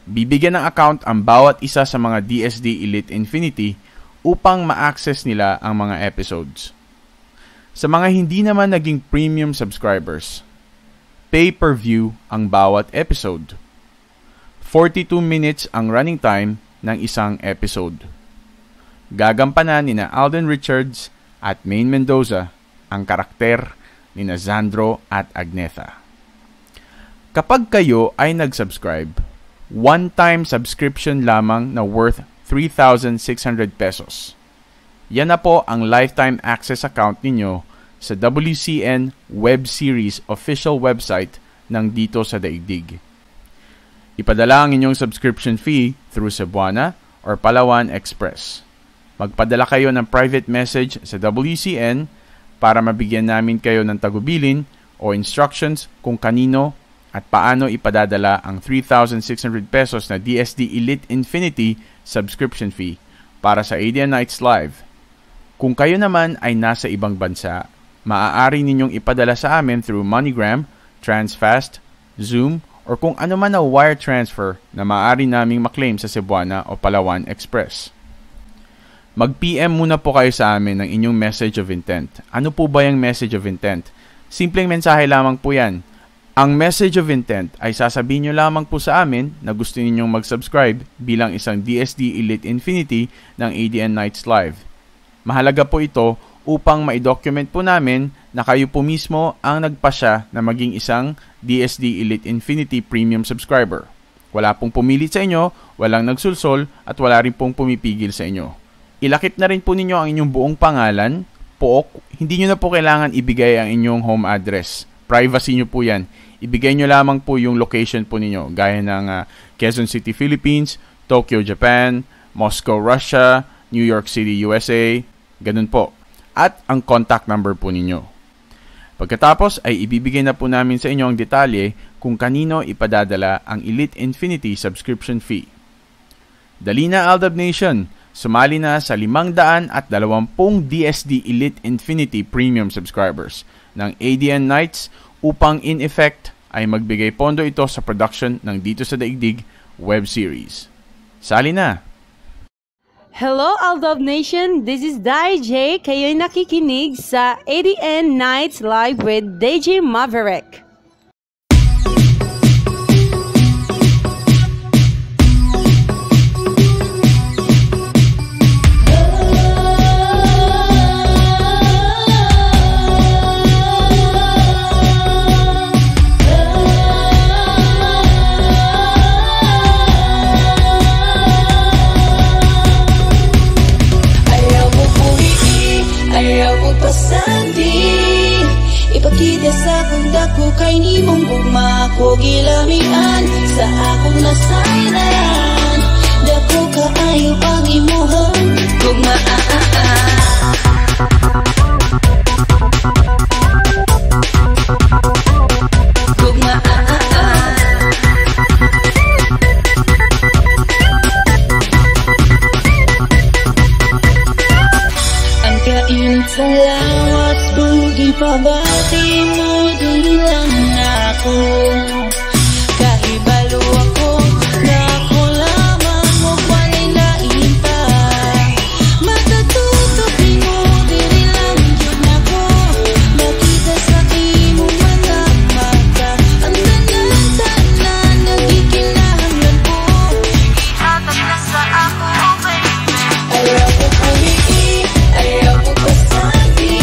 Bibigyan ng account ang bawat isa sa mga DSD Elite Infinity upang ma-access nila ang mga episodes. Sa mga hindi naman naging premium subscribers, pay-per-view ang bawat episode. 42 minutes ang running time ng isang episode. Gagampanan ni na Alden Richards at Maine Mendoza ang karakter ni na Zandro at Agnetha. Kapag kayo ay nag-subscribe, one-time subscription lamang na worth 3,600 pesos. Yan na po ang lifetime access account ninyo sa WCN web series official website ng Dito sa Daigdig. Ipadala ang inyong subscription fee through Cebuana or Palawan Express. Magpadala kayo ng private message sa WCN para mabigyan namin kayo ng tagubilin o instructions kung kanino at paano ipadadala ang 3,600 pesos na DSD Elite Infinity subscription fee para sa ADN Nights Live. Kung kayo naman ay nasa ibang bansa, maaari ninyong ipadala sa amin through MoneyGram, Transfast, Zoom, or kung ano man na wire transfer na maaari naming maklaim sa Cebuana o Palawan Express. Mag-PM muna po kayo sa amin ng inyong message of intent. Ano po ba yung message of intent? Simpleng mensahe lamang po yan. Ang message of intent ay sasabihin nyo lamang po sa amin na gusto ninyong mag-subscribe bilang isang DSD Elite Infinity ng ADN Nights Live. Mahalaga po ito upang ma-document po namin na kayo po mismo ang nagpasya na maging isang DSD Elite Infinity Premium subscriber. Wala pong pumilit sa inyo, walang nagsulsol, at wala rin pong pumipigil sa inyo. Ilakip na rin po ninyo ang inyong buong pangalan, pook, hindi nyo na po kailangan ibigay ang inyong home address. Privacy nyo po yan. Ibigay nyo lamang po yung location po ninyo, gaya ng Quezon City, Philippines, Tokyo, Japan, Moscow, Russia, New York City, USA, ganun po. At ang contact number po ninyo. Pagkatapos ay ibibigay na po namin sa inyo ang detalye kung kanino ipadadala ang Elite Infinity subscription fee. Dali na Aldab Nation, sumali na sa 520 DSD Elite Infinity Premium subscribers ng ADN Nights upang in effect ay magbigay pondo ito sa production ng Dito sa Daigdig web series. Sali na! Hello Aldab Nation, this is DJ. Kayo'y nakikinig sa ADN Nights Live with DJ Maverick. Ipakita sa akong dako kay ni mong gugma ko gilamian sa akong nasayran. Dako kaayo ang imuhang gugma gugma ang kainit sa lawas bugi pabati mo din lang ako. Kahibalo ako na ako lamang mo palilain pa. Matatutupi mo din lang yun ako. Makita sa imong mata-mata ang tanan-tanan nagkikinahanglan ko. Ihatag na sa ako, baby. Ayaw ko pumili, ayaw ko pasabi.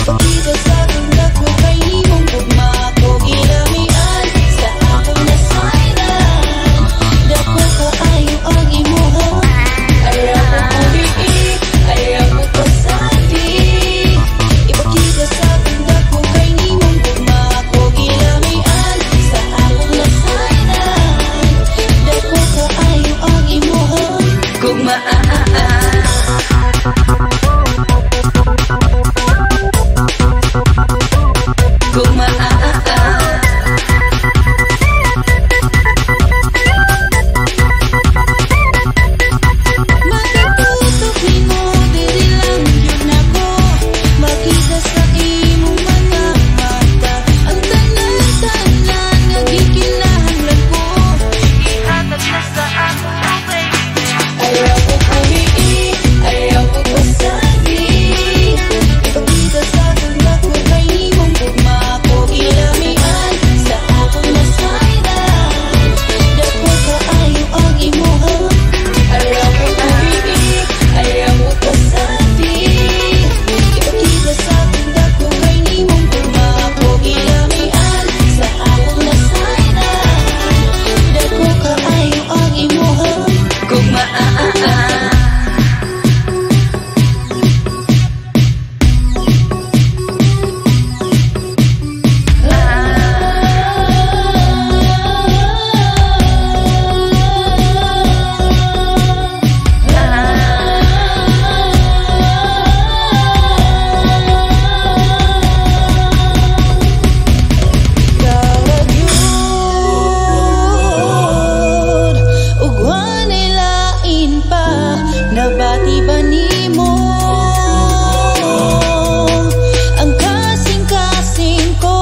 Ipakita sa akong dako kay imong gugma ko gilamian sa akong nasayran. Dako kaayo ang imuhang ayaw ko pumili, ayaw ko pasabi. Ipakita sa akong dako kay imong gugma ko gilamian sa akong nasayran. Dako kaayo ang imuhang gugma gugma matatutupi mo diri lang yun ako. Makita sa imong mga mata ang tanan-tanan nagkikinahanglan ko. Ihatag na sa ako, baby. Ayaw ko pumili, ayaw ko pasabi. Ipakita sa akong dako kay imong gugma ko gilamian sa akong nasayran. Dako kaayo ang imuhang ayaw ko pumili, ayaw ko pasabi. Ipakita sa akong dako kay imong gugma ko gilamian sa akong nasayran. Dako kaayo ang imuhang gugma tawag yun ug wanay lain pa. Nabati ba nimo ang kasing-kasing ko?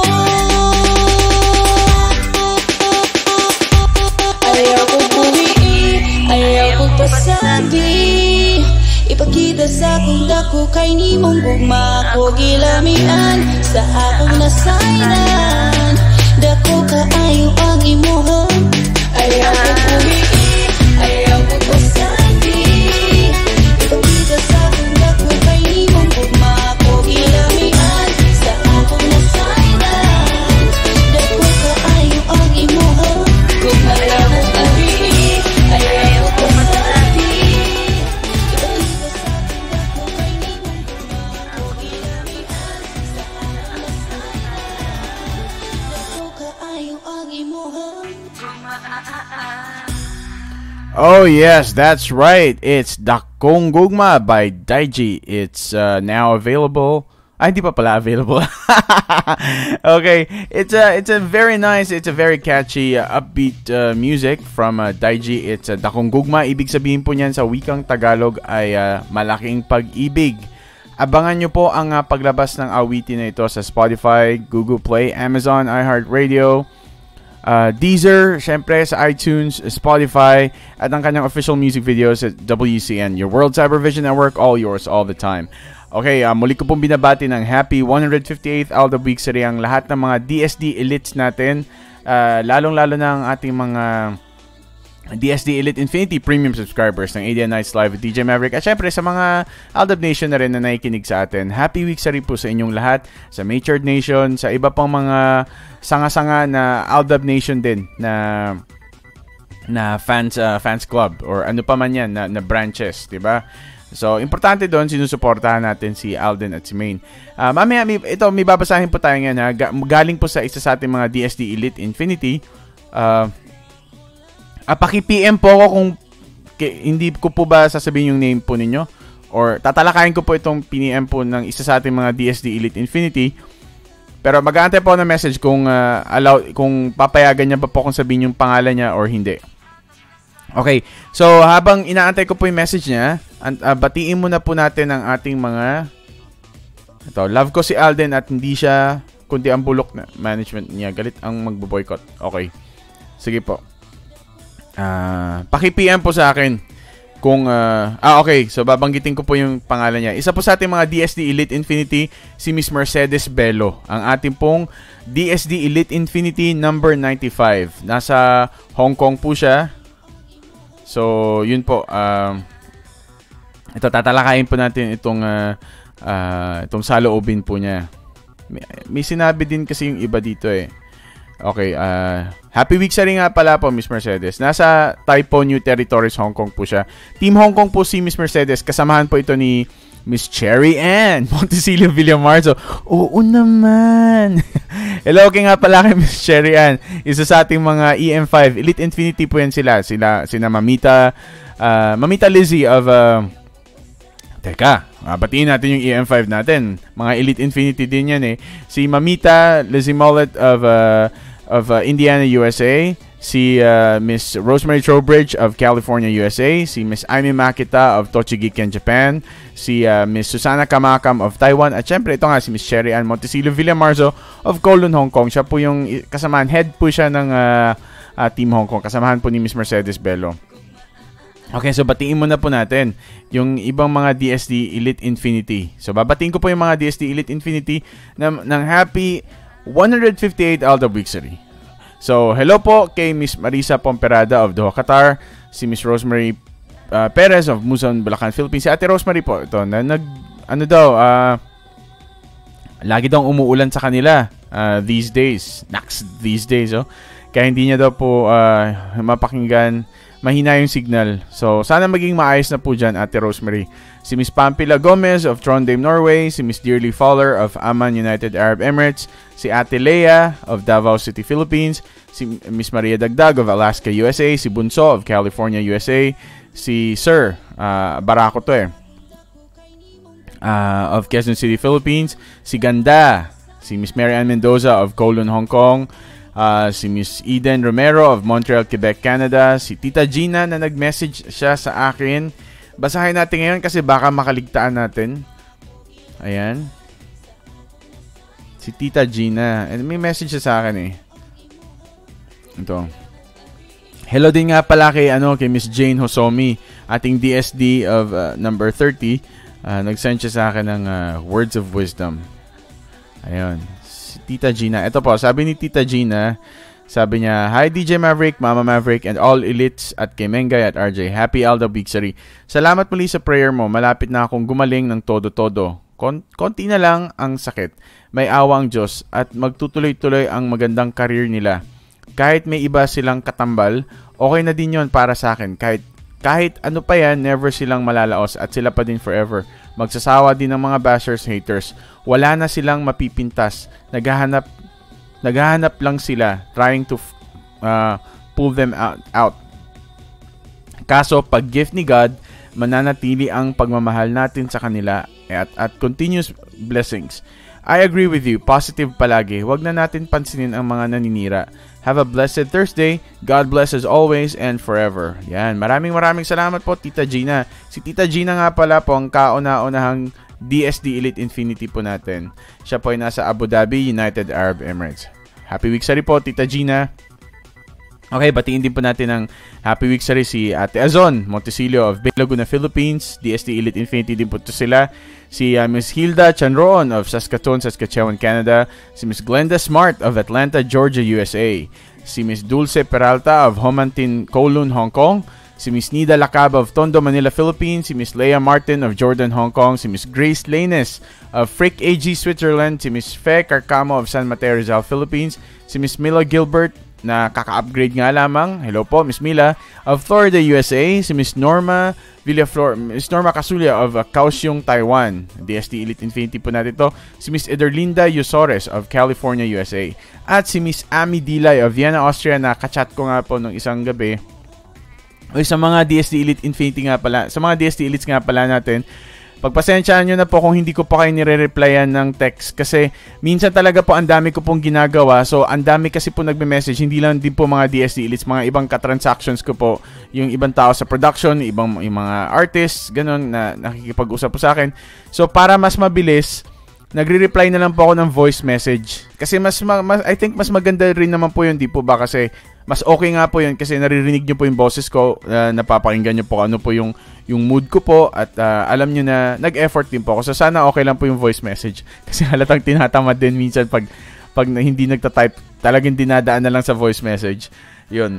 Ayaw ko pumili, ayaw ko pasabi. Ipakita sa akong dako kay nimong gugma ko gilamian sa akong nasayran. Dako kaayo ang imuhang ayaw ko pumili, ayaw ko pasabi. Ipakita sa akong dako kay nimong gugma ko gilamian sa akong nasayran. Dako kaayo ang imuhang gugma. Ayaw ko pumili, ayaw ko pasabi. Ipakita sa akong dako kay nimong gugma ko gilamian sa akong nasayran. Dako kaayo ang imuhang gugma. Oh yes, that's right. It's Dakong Gugma by Daiji. It's now available Hindi pa pala available. Okay, it's a very nice, it's a very catchy, upbeat music from Daiji. It's Dakong Gugma. Ibig sabihin po niyan sa wikang Tagalog ay malaking pag-ibig. Abangan nyo po ang paglabas ng awitin na ito sa Spotify, Google Play, Amazon, iHeartRadio, Deezer, syempre sa iTunes, Spotify, at ang kanyang official music videos at WCN, your World Cybervision Network, all yours, all the time. Okay, muli ko pong binabati ng happy 158th Aldab Weeksary ang lahat ng mga DSD elites natin, lalong-lalo na ang ating mga DSD Elite Infinity Premium subscribers ng ADN Nights Live with DJ Maverick. At syempre sa mga Aldab Nation na rin na nakikinig sa atin. Happy Weeksary po sa inyong lahat. Sa Matured Nation, sa iba pang mga sanga-sanga na Aldab Nation din na fans club or ano pa man yan na branches, 'di ba? So, importante doon, sinusuportahan natin si Alden at si Maine. Mamaya, may babasahin po tayo ngayon. Galing po sa isa sa ating mga DSD Elite Infinity. Paki-PM po ako kung hindi ko po ba sasabihin yung name po ninyo. Or tatalakayin ko po itong PM po ng isa sa ating mga DSD Elite Infinity. Pero mag-aantay po ng message kung kung papayagan niya ba po kung sabihin yung pangalan niya or hindi. Okay, so habang inaantay ko po yung message niya, batiin muna po natin ang ating mga... Ito, love ko si Alden at hindi siya, kundi ang bulok na management niya. Galit ang magbo-boycott. Okay, sige po. Paki-PM po sa akin kung... okay, so babanggitin ko po yung pangalan niya. Isa po sa ating mga DSD Elite Infinity, si Miss Mercedes Bello. Ang ating pong DSD Elite Infinity number 95. Nasa Hong Kong po siya. So, yun po. Ito, tatalakayin po natin itong saloobin po niya. May sinabi din kasi yung iba dito eh. Okay, happy Weeksary nga pala po, Miss Mercedes. Nasa Taipo New Territories, Hong Kong po siya. Team Hong Kong po si Miss Mercedes. Kasamahan po ito ni Miss Cherry Ann Montesilio Villamarzo. Oo naman. Hello, okay nga pala kay Miss Cherry Ann. Isa sa ating mga EM5. Elite Infinity po yan sila. Sina Mamita Lizzie of... Teka, batiin natin yung EM5 natin. Mga Elite Infinity din yan eh. Si Mamita Lizzie Mullet of Indiana, USA. Si Miss Rosemary Trowbridge of California, USA. Si Miss Aimee Makita of Tochigi-ken, Japan. Si Miss Susana Kamakam of Taiwan. At syempre, ito nga si Miss Cherry Ann Montesilio Villamarzo of Kowloon, Hong Kong. Siya po yung kasamahan. Head po siya ng Team Hong Kong. Kasamahan po ni Miss Mercedes Bello. Okay, so batiin muna po natin yung ibang mga DSD Elite Infinity. So babatiin ko po yung mga DSD Elite Infinity ng happy 158 Aldab Weeksary. So, hello po kay Miss Marisa Pomperada of Doha, Qatar. Si Miss Rosemary Perez of Muson, Bulacan, Philippines. Si Ate Rosemary po, ito, lagi daw umuulan sa kanila these days. These days, oh. Kaya hindi niya daw po mapakinggan. Mahina yung signal. So, sana maging maayos na po dyan, Ate Rosemary. Si Miss Pampila Gomez of Trondheim, Norway. Si Miss Dearly Fowler of Amman, United Arab Emirates. Si Ate Leia of Davao City, Philippines. Si Miss Maria Dagdag of Alaska, USA. Si Bunso of California, USA. Si Sir, Barako to eh, of Quezon City, Philippines. Si Ganda. Si Miss Mary Ann Mendoza of Kowloon, Hong Kong. Si Miss Eden Romero of Montreal, Quebec, Canada. Si Tita Gina na nag-message siya sa akin. Basahin natin ngayon kasi baka makaligtaan natin. Ayan. Si Tita Gina. And may message siya sa akin eh. Ito. Hello din nga pala kay Miss Jane Hosomi, ating DSD of number 30. Nag-send siya sa akin ng words of wisdom. Ayun. Tita Gina. Ito po, sabi ni Tita Gina, sabi niya, Hi DJ Maverick, Mama Maverick, and all elites at kay Mengay at RJ. Happy Aldab Weeksary. Salamat muli sa prayer mo. Malapit na akong gumaling ng todo-todo. Konti na lang ang sakit. May awa ang Diyos at magtutuloy-tuloy ang magandang career nila. Kahit may iba silang katambal, okay na din yon para sa akin. Kahit ano pa yan, never silang malalaos at sila pa din forever. Magsasawa din ng mga bashers, haters. Wala na silang mapipintas. Naghahanap lang sila, trying to pull them out. Kaso, pag gift ni God, mananatili ang pagmamahal natin sa kanila at continuous blessings. I agree with you. Positive palagi. Huwag na natin pansinin ang mga naninira. Have a blessed Thursday. God bless as always and forever. Yan. Maraming salamat po, Tita Gina. Si Tita Gina nga pala po ang kauna-unahang DSD Elite Infinity po natin. Siya po ay nasa Abu Dhabi, United Arab Emirates. Happy week sari po, Tita Gina. Okay, batiin din po natin ng Happy Week sari si Ate Azon Montesilio of Bay Laguna, Philippines. DSD Elite Infinity din po to sila. Si Miss Hilda Chanroon of Saskatoon, Saskatchewan, Canada. Si Miss Glenda Smart of Atlanta, Georgia, USA. Si Miss Dulce Peralta of Homantin, Kowloon, Hong Kong. Si Miss Nida Lacab of Tondo, Manila, Philippines. Si Miss Leia Martin of Jordan, Hong Kong. Si Miss Grace Lanes of Frick AG, Switzerland. Si Miss Fe Carcamo of San Mateo, Rizal, Philippines. Si Miss Mila Gilbert na kaka-upgrade nga lamang. Hello po, Miss Mila of Florida, USA. Si Miss Norma Villaflor, Miss Norma Casulia of Kaohsiung, Taiwan. DSD Elite Infinity po natin ito. Si Miss Ederlinda Yusores of California, USA. At si Miss Ami Dilay of Vienna, Austria na kachat ko nga po nung isang gabi. O sa mga DSD Elite Infinity nga pala, sa mga DSD Elites nga pala natin, pagpasensyaan nyo na po kung hindi ko pa kayo nire-replyan ng text kasi minsan talaga po ang dami ko pong ginagawa. So, ang dami kasi po nagme-message. Hindi lang din po mga DSD Elites, mga ibang katransactions ko po. Yung ibang tao sa production, yung mga artists, ganun, na nakikipag-usap po sa akin. So, para mas mabilis, nagre-reply na lang po ako ng voice message. Kasi I think mas maganda rin naman po yun, di po ba? Kasi mas okay nga po yun kasi naririnig nyo po yung boses ko, napapakinggan nyo po ano po yung mood ko po at alam nyo na nag-effort din po ako. So sana okay lang po yung voice message kasi halatang tinatamad din minsan pag hindi nagta-type, talagang dinadaan na lang sa voice message. Yun,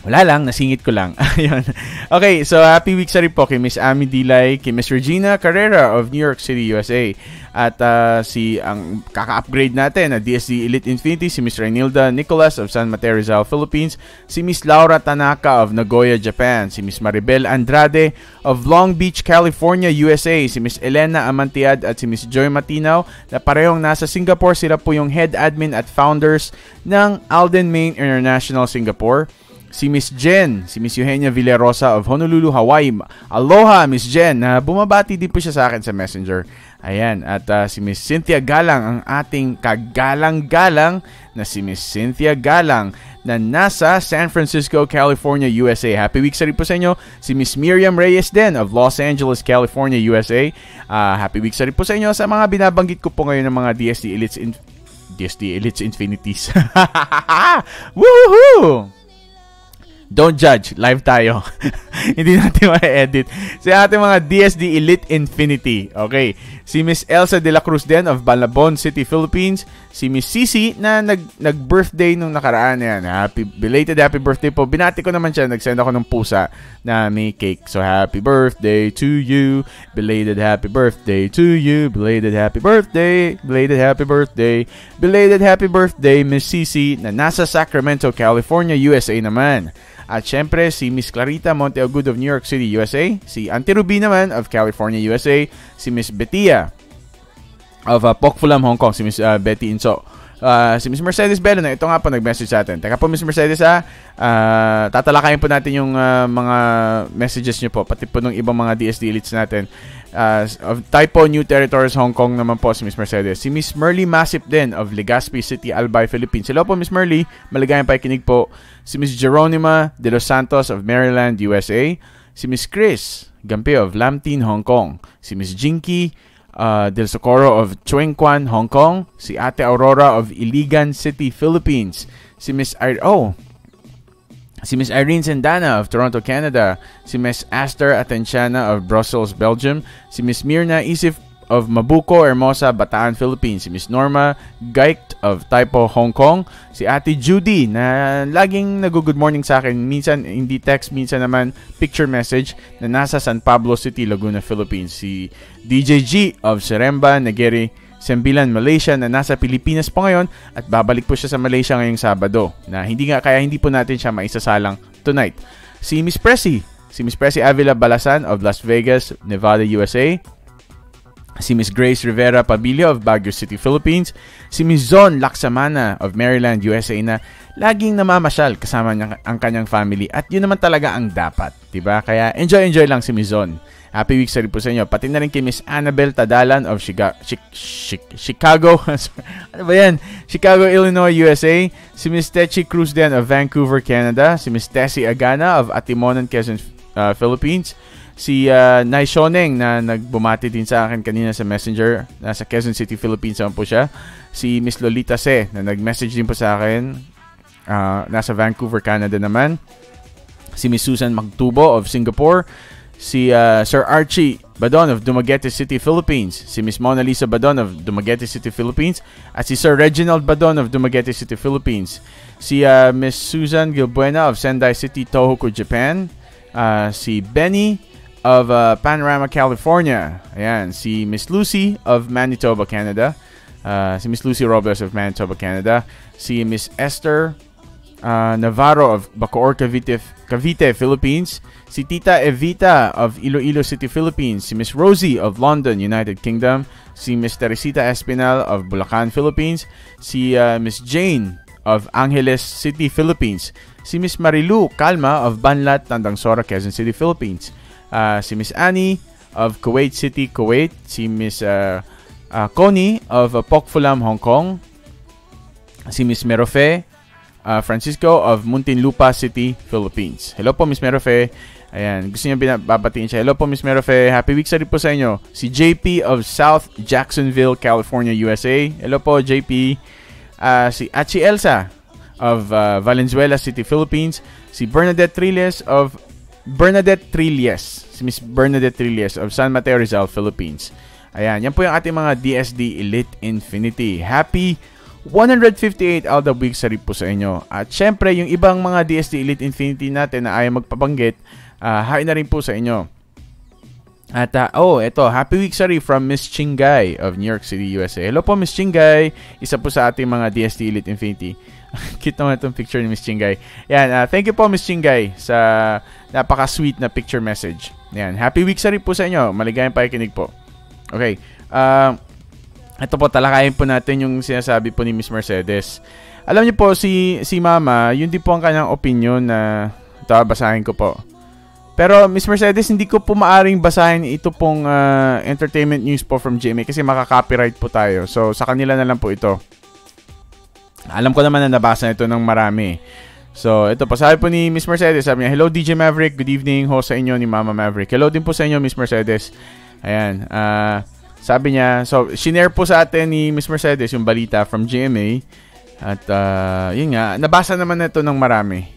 wala lang, nasingit ko lang. Ayun. Okay, so happy week sa rin po kay Miss Ami Dilay, kay Miss Regina Carrera of New York City, USA. At si ang kaka-upgrade natin na DSD Elite Infinity, si Miss Rainilda Nicolas of San Mateo, Rizal, Philippines. Si Miss Laura Tanaka of Nagoya, Japan. Si Miss Maribel Andrade of Long Beach, California, USA. Si Miss Elena Amantiad at si Miss Joy Matinaw na parehong nasa Singapore. Sila po yung head admin at founders ng Alden Main International Singapore. Si Miss Jen, si Miss Eugenia Villarosa of Honolulu, Hawaii. Aloha, Miss Jen. Bumabati din po siya sa akin sa Messenger. Ayan. At si Miss Cynthia Galang, ang ating kagalang-galang na si Miss Cynthia Galang na nasa San Francisco, California, USA. Happy week sa rin po sa inyo. Si Miss Miriam Reyes din of Los Angeles, California, USA. Happy week sa rin po sa inyo sa mga binabanggit ko po ngayon ng mga DSD Elites Infinities. Woohoo! Don't judge. Live tayo. Hindi natin ma-edit. Sa ating mga DSD Elite Infinity. Okay. Si Miss Elsa De La Cruz din of Balabon City, Philippines. Si Miss Cici na nag-birthday nung nakaraan. Yan. Belated happy birthday po. Binati ko naman siya. Nag-send ako ng pusa na may cake. So, happy birthday to you. Belated happy birthday to you. Belated happy birthday. Belated happy birthday. Belated happy birthday, Miss Cici na nasa Sacramento, California, USA naman. At syempre, si Miss Clarita Monteagudo of New York City, USA. Si Auntie Ruby naman of California, USA. Si Miss Bettia of Pokfulam, Hong Kong. Si Miss Betty Inso. Si Miss Mercedes Bello na ito nga po nag-message sa atin. Teka po, Miss Mercedes tatalakayin po natin yung mga messages nyo po. Pati po ng ibang mga DSD Elites natin. Of Taipo, New Territories, Hong Kong naman po si Miss Mercedes. Si Miss Merly Masip din of Legazpi City, Albay, Philippines. Hello po, Miss Merly. Maligayang pakikinig po. Si Miss Jeronima de Los Santos of Maryland, USA. Si Miss Chris Gampe of Lamtin, Hong Kong. Si Miss Jinky Del Socorro of Chuengquan, Hong Kong. Si Ate Aurora of Iligan City, Philippines. Si Miss Irene Sendana of Toronto, Canada. Si Miss Aster Atenciana of Brussels, Belgium. Si Miss Mirna Isif of Mabuco, Hermosa, Bataan, Philippines. Si Miss Norma Gaikt of Taipo, Hong Kong. Si Ate Judy na laging nag-good morning sa akin. Minsan hindi text, minsan naman picture message na nasa San Pablo City, Laguna, Philippines. Si DJ G of Seremba, Negeri, Sembilan, Malaysia na nasa Pilipinas po ngayon at babalik po siya sa Malaysia ngayong Sabado na kaya hindi po natin siya maisasalang tonight. Si Miss Pressy Avila Balasan of Las Vegas, Nevada, USA. Si Miss Grace Rivera Pabilio of Baguio City, Philippines. Si Miss Zon Laksamana of Maryland, USA na laging namamasyal kasama niya ang kanyang family at yun naman talaga ang dapat, diba? Kaya enjoy lang si Miss Zon. Happy week sa rin po sa inyo. Pati na rin kay Miss Annabel Tadalan of Chicago. Ano ba yan? Chicago, Illinois, USA. Si Miss Techi Cruz din of Vancouver, Canada. Si Miss Tessie Agana of Atimonan, Quezon, Philippines. Si Nai Shoneng na nagbumati din sa akin kanina sa Messenger. Nasa Quezon City, Philippines naman po siya. Si Miss Lolita Se na nag-message din po sa akin. Nasa Vancouver, Canada naman. Si Miss Susan Magtubo of Singapore. Si Sir Archie Badon of Dumaguete City, Philippines. Si Miss Mona Lisa Badon of Dumaguete City, Philippines. At si Sir Reginald Badon of Dumaguete City, Philippines. Si Miss Susan Gilbuena of Sendai City, Tohoku, Japan. Si Benny of Panorama, California. Ayan. Si Miss Lucy of Manitoba, Canada. Si Miss Lucy Robles of Manitoba, Canada. Si Miss Esther Navarro of Bacoor, Cavite, Philippines. Si Tita Evita of Iloilo City, Philippines. Si Miss Rosie of London, United Kingdom. Si Miss Teresita Espinal of Bulacan, Philippines. Si Miss Jane of Angeles City, Philippines. Si Miss Marilu Calma of Banlat, Tandangsora, Quezon City, Philippines. Si Miss Annie of Kuwait City, Kuwait. Si Miss Connie of Pokfulam, Hong Kong. Si Miss Merofe Francisco of Muntinlupa City, Philippines. Hello po, Miss Merofe. Ayan, gusto niya babatiin siya. Hello po, Miss Merofe. Happy week sa rin po sa inyo. Si JP of South Jacksonville, California, USA. Hello po, JP. Si Achi Elsa of Valenzuela City, Philippines. Si Bernadette Trilles. Si Miss Bernadette Trilles of San Mateo, Rizal, Philippines. Ayan, yan po yung ating mga DSD Elite Infinity. Happy 158 Aldab week sa rin po sa inyo. At syempre, yung ibang mga DSD Elite Infinity natin na ayaw magpabanggit, hi na rin po sa inyo. At eto, happy week sa rin from Miss Chingay of New York City, USA. Hello po, Miss Chingay. Isa po sa ating mga DSD Elite Infinity. Cute naman itong picture ni Miss Chingay. Yan, thank you po, Miss Chingay, sa napaka-sweet na picture message. Yan, happy week sa rin po sa inyo. Maligayang pakikinig po. Okay, ito po, talakayin po natin yung sinasabi po ni Miss Mercedes. Alam niyo po, si Mama, yun din po ang kanyang opinion na ito, basahin ko po. Pero Miss Mercedes, hindi ko po maaring basahin ito pong entertainment news po from GMA kasi makaka-copyright po tayo. So, sa kanila na lang po ito. Alam ko naman na nabasa ito ng marami. So, ito po, sabi po ni Miss Mercedes, sabi niya, hello DJ Maverick, good evening ho sa inyo ni Mama Maverick. Hello din po sa inyo, Miss Mercedes. Ayan, sabi niya, so, shinare po sa atin ni Miss Mercedes yung balita from GMA. At, yun nga, nabasa naman na ito ng marami.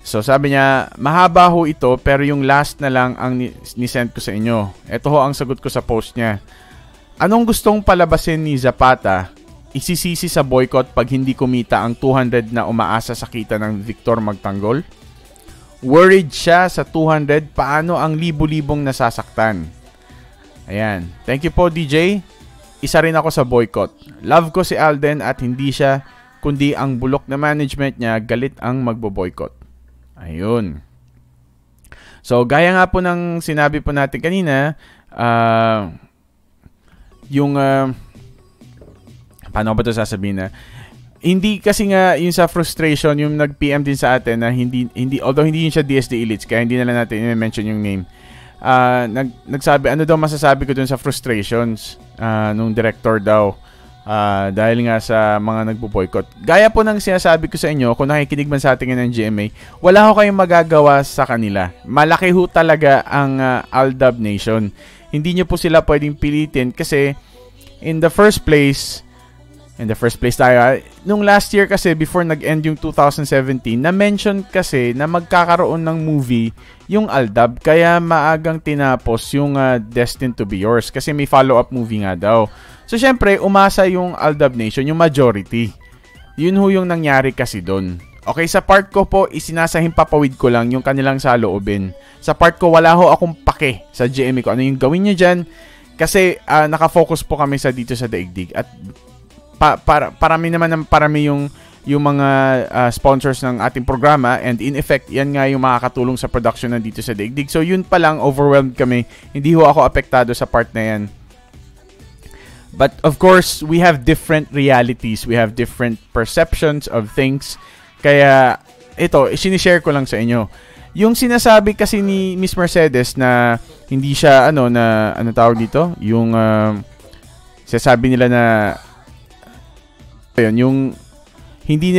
So, sabi niya, mahaba ho ito, pero yung last na lang ang nisend ko sa inyo. Ito ho ang sagot ko sa post niya. Anong gustong palabasin ni Zapata? Isisisi sa boycott pag hindi kumita ang 200 na umaasa sa kita ng Victor Magtanggol? Worried siya sa 200, paano ang libu-libong nasasaktan? Ayan. Thank you po, DJ. Isa rin ako sa boycott. Love ko si Alden at hindi siya, kundi ang bulok na management niya, galit ang magbo-boycott. Ayun. So, gaya nga po ng sinabi po natin kanina, paano ba ito sasabihin na? Hindi kasi nga yung sa frustration, yung nag-PM din sa atin na although hindi yun siya DSD Elites, kaya hindi na lang natin i-mention yung name. Nagsabi, ano daw masasabi ko dun sa frustrations nung director daw dahil nga sa mga nagbo-boycott. Gaya po ng sinasabi ko sa inyo, kung nakikinig man sa atin ng GMA, wala ho kayong magagawa sa kanila. Malaki ho talaga ang Aldab Nation. Hindi nyo po sila pwedeng pilitin kasi in the first place tayo, nung last year kasi before nag-end yung 2017, na-mention kasi na magkakaroon ng movie yung Aldab, kaya maagang tinapos yung Destined to Be Yours kasi may follow-up movie nga daw. So syempre, umasa yung Aldab Nation, yung majority. Yun ho yung nangyari kasi doon. Okay, sa part ko po, isinasahimpapawid ko lang yung kanilang saloobin. Sa part ko, wala ho akong pake sa GMA ko. Ano yung gawin nyo dyan? Kasi nakafocus po kami dito sa Daigdig. At parami yung mga sponsors ng ating programa, and in effect, yan nga yung makakatulong sa production dito sa Daigdig. So yun pa lang, overwhelmed kami. Hindi ho ako apektado sa part na yan. But of course, we have different realities. We have different perceptions of things. Kaya ito, sinishare ko lang sa inyo. Yung sinasabi kasi ni Miss Mercedes na hindi siya ano tawag dito, yung sinasabi nila na ayun, yung hindi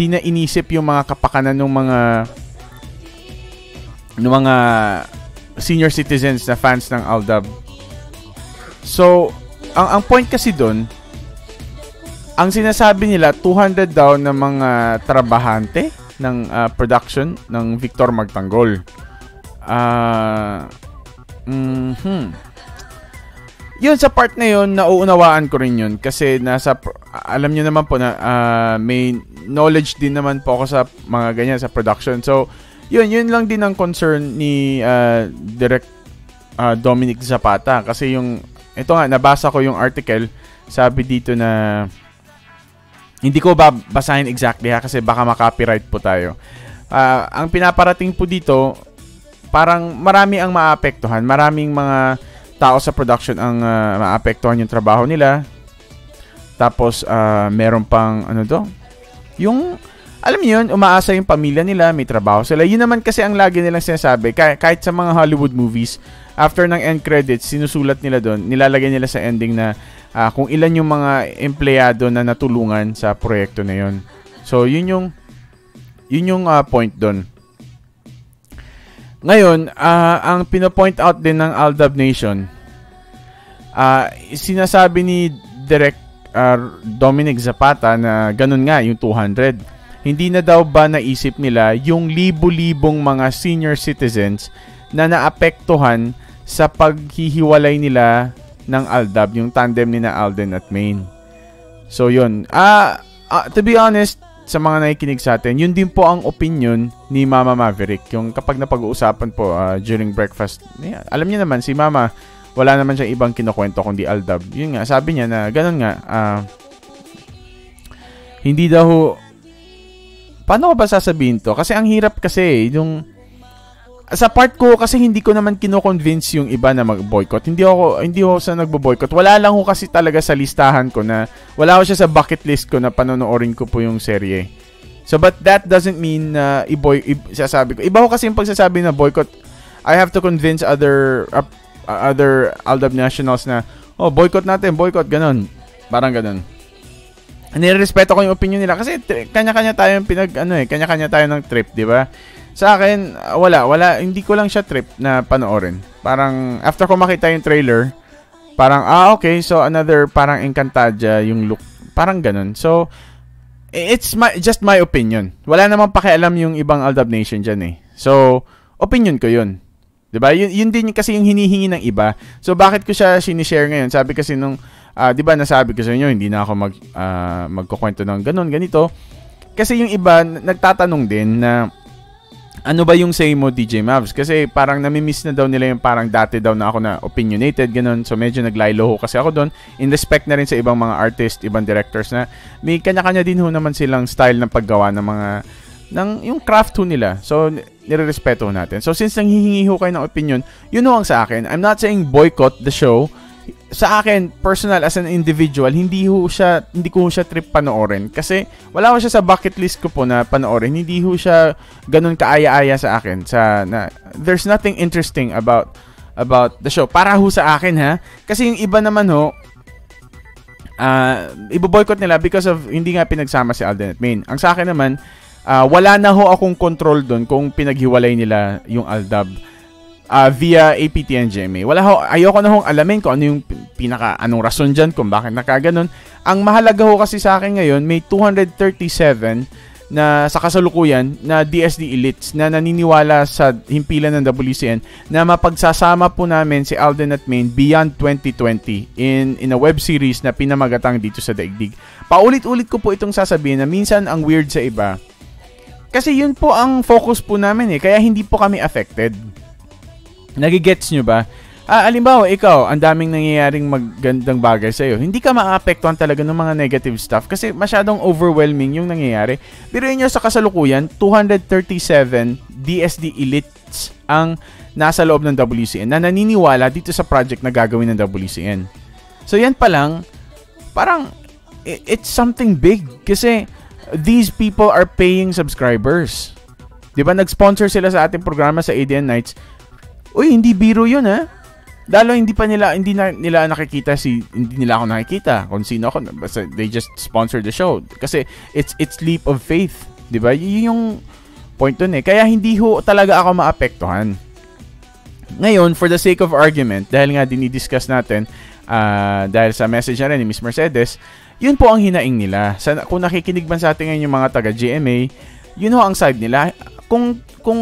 na inisip yung mga kapakanan ng mga senior citizens na fans ng Aldab. So, ang point kasi doon, ang sinasabi nila 200 daw ng mga trabahante ng production ng Victor Magtanggol. Yun, sa part na yun, nauunawaan ko rin yun. Kasi alam nyo naman po na may knowledge din naman po ako sa mga ganyan, sa production. So, yun lang din ang concern ni Direct Dominic Zapata. Kasi ito nga, nabasa ko yung article, sabi dito na, hindi ko babasahin exactly kasi baka makopyright po tayo. Ang pinaparating po dito, parang marami ang maapektuhan. Maraming mga tao sa production ang maapektuhan yung trabaho nila. Tapos, meron pang, yung, alam niyo yun, umaasa yung pamilya nila, may trabaho sila. Yun naman kasi ang lagi nilang sinasabi, kahit sa mga Hollywood movies, after ng end credits, sinusulat nila doon, nilalagay nila sa ending na kung ilan yung mga empleyado na natulungan sa proyekto na yun. So, yun yung point doon. Ngayon, ang pinopoint out din ng Aldab Nation, sinasabi ni Direct Dominic Zapata na ganun nga, yung 200. Hindi na daw ba naisip nila yung libo-libong mga senior citizens na naapektuhan sa paghihiwalay nila ng Aldab, yung tandem ni na Alden at Maine. So, yun. To be honest, sa mga nakikinig sa atin, yun din po ang opinion ni Mama Maverick. Yung kapag napag-uusapan po during breakfast, alam niyo naman, si Mama, wala naman siyang ibang kinukwento kundi Aldab. Yun nga, sabi niya na ganun nga, hindi daw, paano ko ba sasabihin to? Kasi ang hirap kasi, yung, sa part ko, kasi hindi ko naman kino-convince yung iba na mag-boycott. Hindi ako sa nagbo-boycott. Wala lang ko kasi talaga sa listahan ko na, wala ko siya sa bucket list ko na panonoorin ko po yung serye. So, but that doesn't mean na sasabi ko. Iba ko kasi yung pagsasabi na boycott. I have to convince other Aldab nationals na, boycott natin, boycott, ganun. Parang ganun. Nirespeto ko yung opinion nila kasi kanya-kanya tayo kanya-kanya tayo ng trip, di ba? Sa akin, wala, hindi ko lang siya trip na panoorin. Parang, after ko makita yung trailer, parang, okay, so another, parang Encantadia yung look. Parang ganun. So, it's just my opinion. Wala namang pakialam yung ibang Aldab Nation dyan eh. So, opinion ko yun. Diba? Yun din kasi yung hinihingi ng iba. So, bakit ko siya sinishare ngayon? Sabi kasi nung, diba, nasabi ko sa inyo, hindi na ako magkukwento ng ganun, ganito. Kasi yung iba, nagtatanong din na, ano ba yung say mo, DJ Mavs? Kasi parang namimiss na daw nila yung parang dati daw na ako na opinionated, ganun. So, medyo naglaylo kasi ako doon. In respect na rin sa ibang mga artist, ibang directors na may kanya-kanya din ho naman silang style ng paggawa ng yung craft ho nila. So, nire-respeto natin. So, since nanghihingi ho kayo ng opinion, yun ho ang sa akin. I'm not saying boycott the show. Sa akin, personal, as an individual, hindi ko siya trip panoorin. Kasi, wala ko siya sa bucket list ko po na panoorin. Hindi ko siya ganun kaaya-aya sa akin. There's nothing interesting about the show. Para ho sa akin, ha? Kasi yung iba naman ho, ibo-boycott nila because of hindi nga pinagsama si Alden at Maine. Ang sa akin naman, wala na ho akong control doon kung pinaghiwalay nila yung Aldab via APTN GMA. Ayoko na hong alamin kung ano yung anong rason dyan, kung bakit nakaganon. Ang mahalaga ho kasi sa akin ngayon, may 237 na sa kasalukuyan na DSD elites na naniniwala sa himpilan ng WCN na mapagsasama po namin si Alden at Maine beyond 2020 in a web series na pinamagatang Dito sa Daigdig. Paulit-ulit ko po itong sasabihin na minsan ang weird sa iba. Kasi yun po ang focus po namin kaya hindi po kami affected. Nagigets nyo ba? Alimbawa, ikaw, ang daming nangyayaring magandang bagay sa'yo. Hindi ka maapektuhan talaga ng mga negative stuff kasi masyadong overwhelming yung nangyayari. Pero yun sa kasalukuyan, 237 DSD elites ang nasa loob ng WCN na naniniwala dito sa project na gagawin ng WCN. So yan pa lang, parang it's something big kasi these people are paying subscribers. Di ba, nag-sponsor sila sa ating programa sa ADN Nights. Uy, hindi biro yun, ha? Lalo hindi nila nakikita hindi nila ako nakikita kung sino ako. Basta they just sponsor the show. Kasi it's leap of faith. Di ba? Yun yung point dun eh. Kaya hindi ho talaga ako maapektuhan. Ngayon, for the sake of argument, dahil nga dinidiscuss natin, dahil sa message na rin ni Miss Mercedes, yun po ang hinaing nila. Kung nakikinig man sa atin ngayon yung mga taga-GMA, yun ho ang side nila. Kung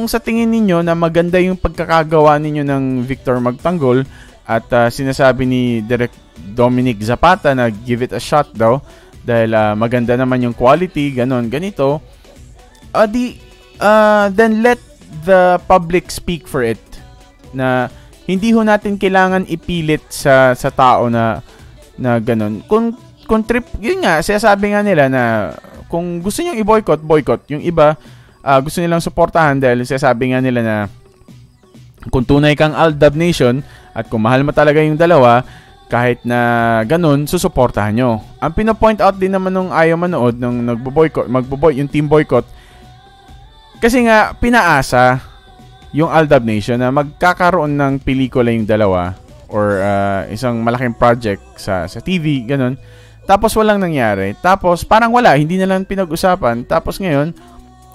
sa tingin ninyo na maganda yung pagkakagawa ninyo ng Victor Magtanggol at sinasabi ni Direk Dominic Zapata na give it a shot daw dahil maganda naman yung quality, ganito, then let the public speak for it. Na hindi ho natin kailangan ipilit sa tao na ganun. Kung trip, yun nga, sinasabi nga nila na kung gusto nyo boycott. Yung iba, gusto nilang suportahan dahil sinasabi nga nila na kung tunay kang Aldab Nation at kung mahal mo talaga yung dalawa, kahit na ganun, susuportahan nyo. Ang pinapoint out din naman nung ayaw manood, nung yung team boycott, kasi nga, pinaasa yung Aldab Nation na magkakaroon ng pelikula yung dalawa or isang malaking project sa TV, ganun. Tapos walang nangyari. Tapos parang wala, hindi na lang pinag-usapan. Tapos ngayon,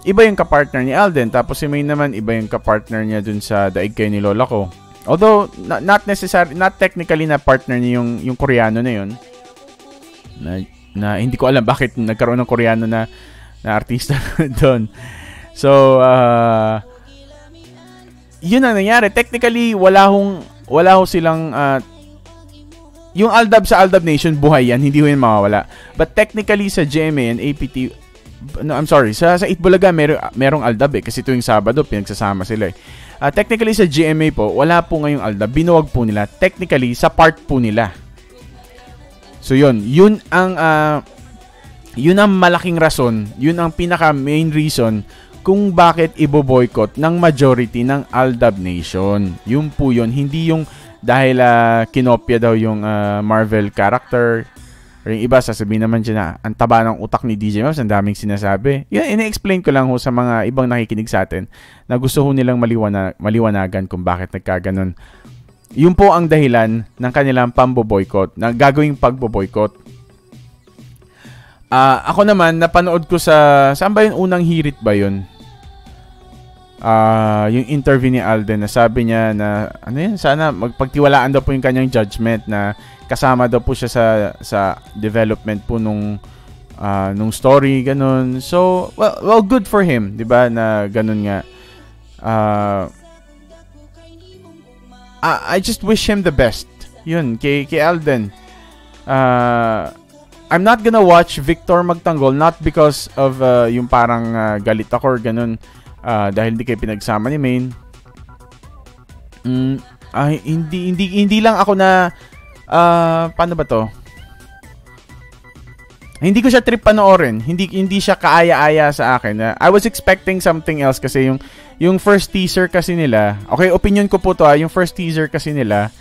iba yung kapartner ni Alden. Tapos si May naman, iba yung kapartner niya dun sa Daig Kayo ni Lola Ko. Although, not technically na partner niya yung Koreano na yun. Na hindi ko alam bakit nagkaroon ng Koreano na artista doon. So, yun ang nangyari. Technically, wala ho silang yung Aldab sa Aldab Nation, buhay yan. Hindi ho yan mawawala. But technically, sa GMA and APT, no, I'm sorry, sa Itbulaga, merong Aldab eh. Kasi tuwing Sabado, pinagsasama sila eh. Technically, sa GMA po, wala po ngayong Aldab. Binuwag po nila. Technically, sa part po nila. So, yun ang malaking rason. Yun ang pinaka main reason kung bakit ibo-boycott ng majority ng Aldab Nation. Yun po yun. Hindi yung dahil kinopya daw yung Marvel character. Or yung iba, sasabihin naman dyan na ang taba ng utak ni DJ Mavs, ang daming sinasabi. Yun, ina-explain ko lang ho sa mga ibang nakikinig sa atin na gusto ho nilang maliwanagan kung bakit nagkaganon. Yun po ang dahilan ng kanilang pambo-boycott, na gagawing pagbo-boycott. Ako naman, napanood ko saan ba yung unang hirit ba yun? Yung interview ni Alden na sabi niya na sana magpagtiwalaan daw po yung kanyang judgment na kasama daw po siya sa development po nung story, ganun. So, well good for him, 'di ba? Na ganun nga. I just wish him the best. Yun, kay Alden. I'm not gonna watch Victor Magtanggol not because of yung parang galit ako or ganun. Dahil hindi kayo pinagsama ni Maine. Hindi lang ako na paano ba to? Hindi ko siya trip panoorin. Hindi siya kaaya-aya sa akin. I was expecting something else kasi yung first teaser kasi nila. Okay, opinion ko po to yung first teaser kasi nila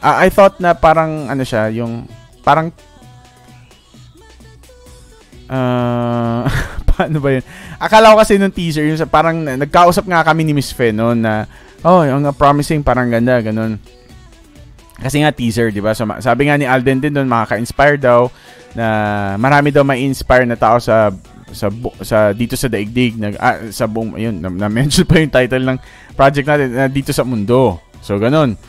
I thought na parang siya, yung parang paano ba yun? Akala ko kasi nung teaser, yung parang nagkausap nga kami ni Miss Fe noon na, yung promising, parang ganda, ganun. Kasi nga teaser, di ba? So, sabi nga ni Alden din doon, makaka-inspire daw, na marami daw ma-inspire na tao sa dito sa daigdig, sa buong, ayun, na-mention pa yung title ng project natin, na dito sa mundo. So, ganun.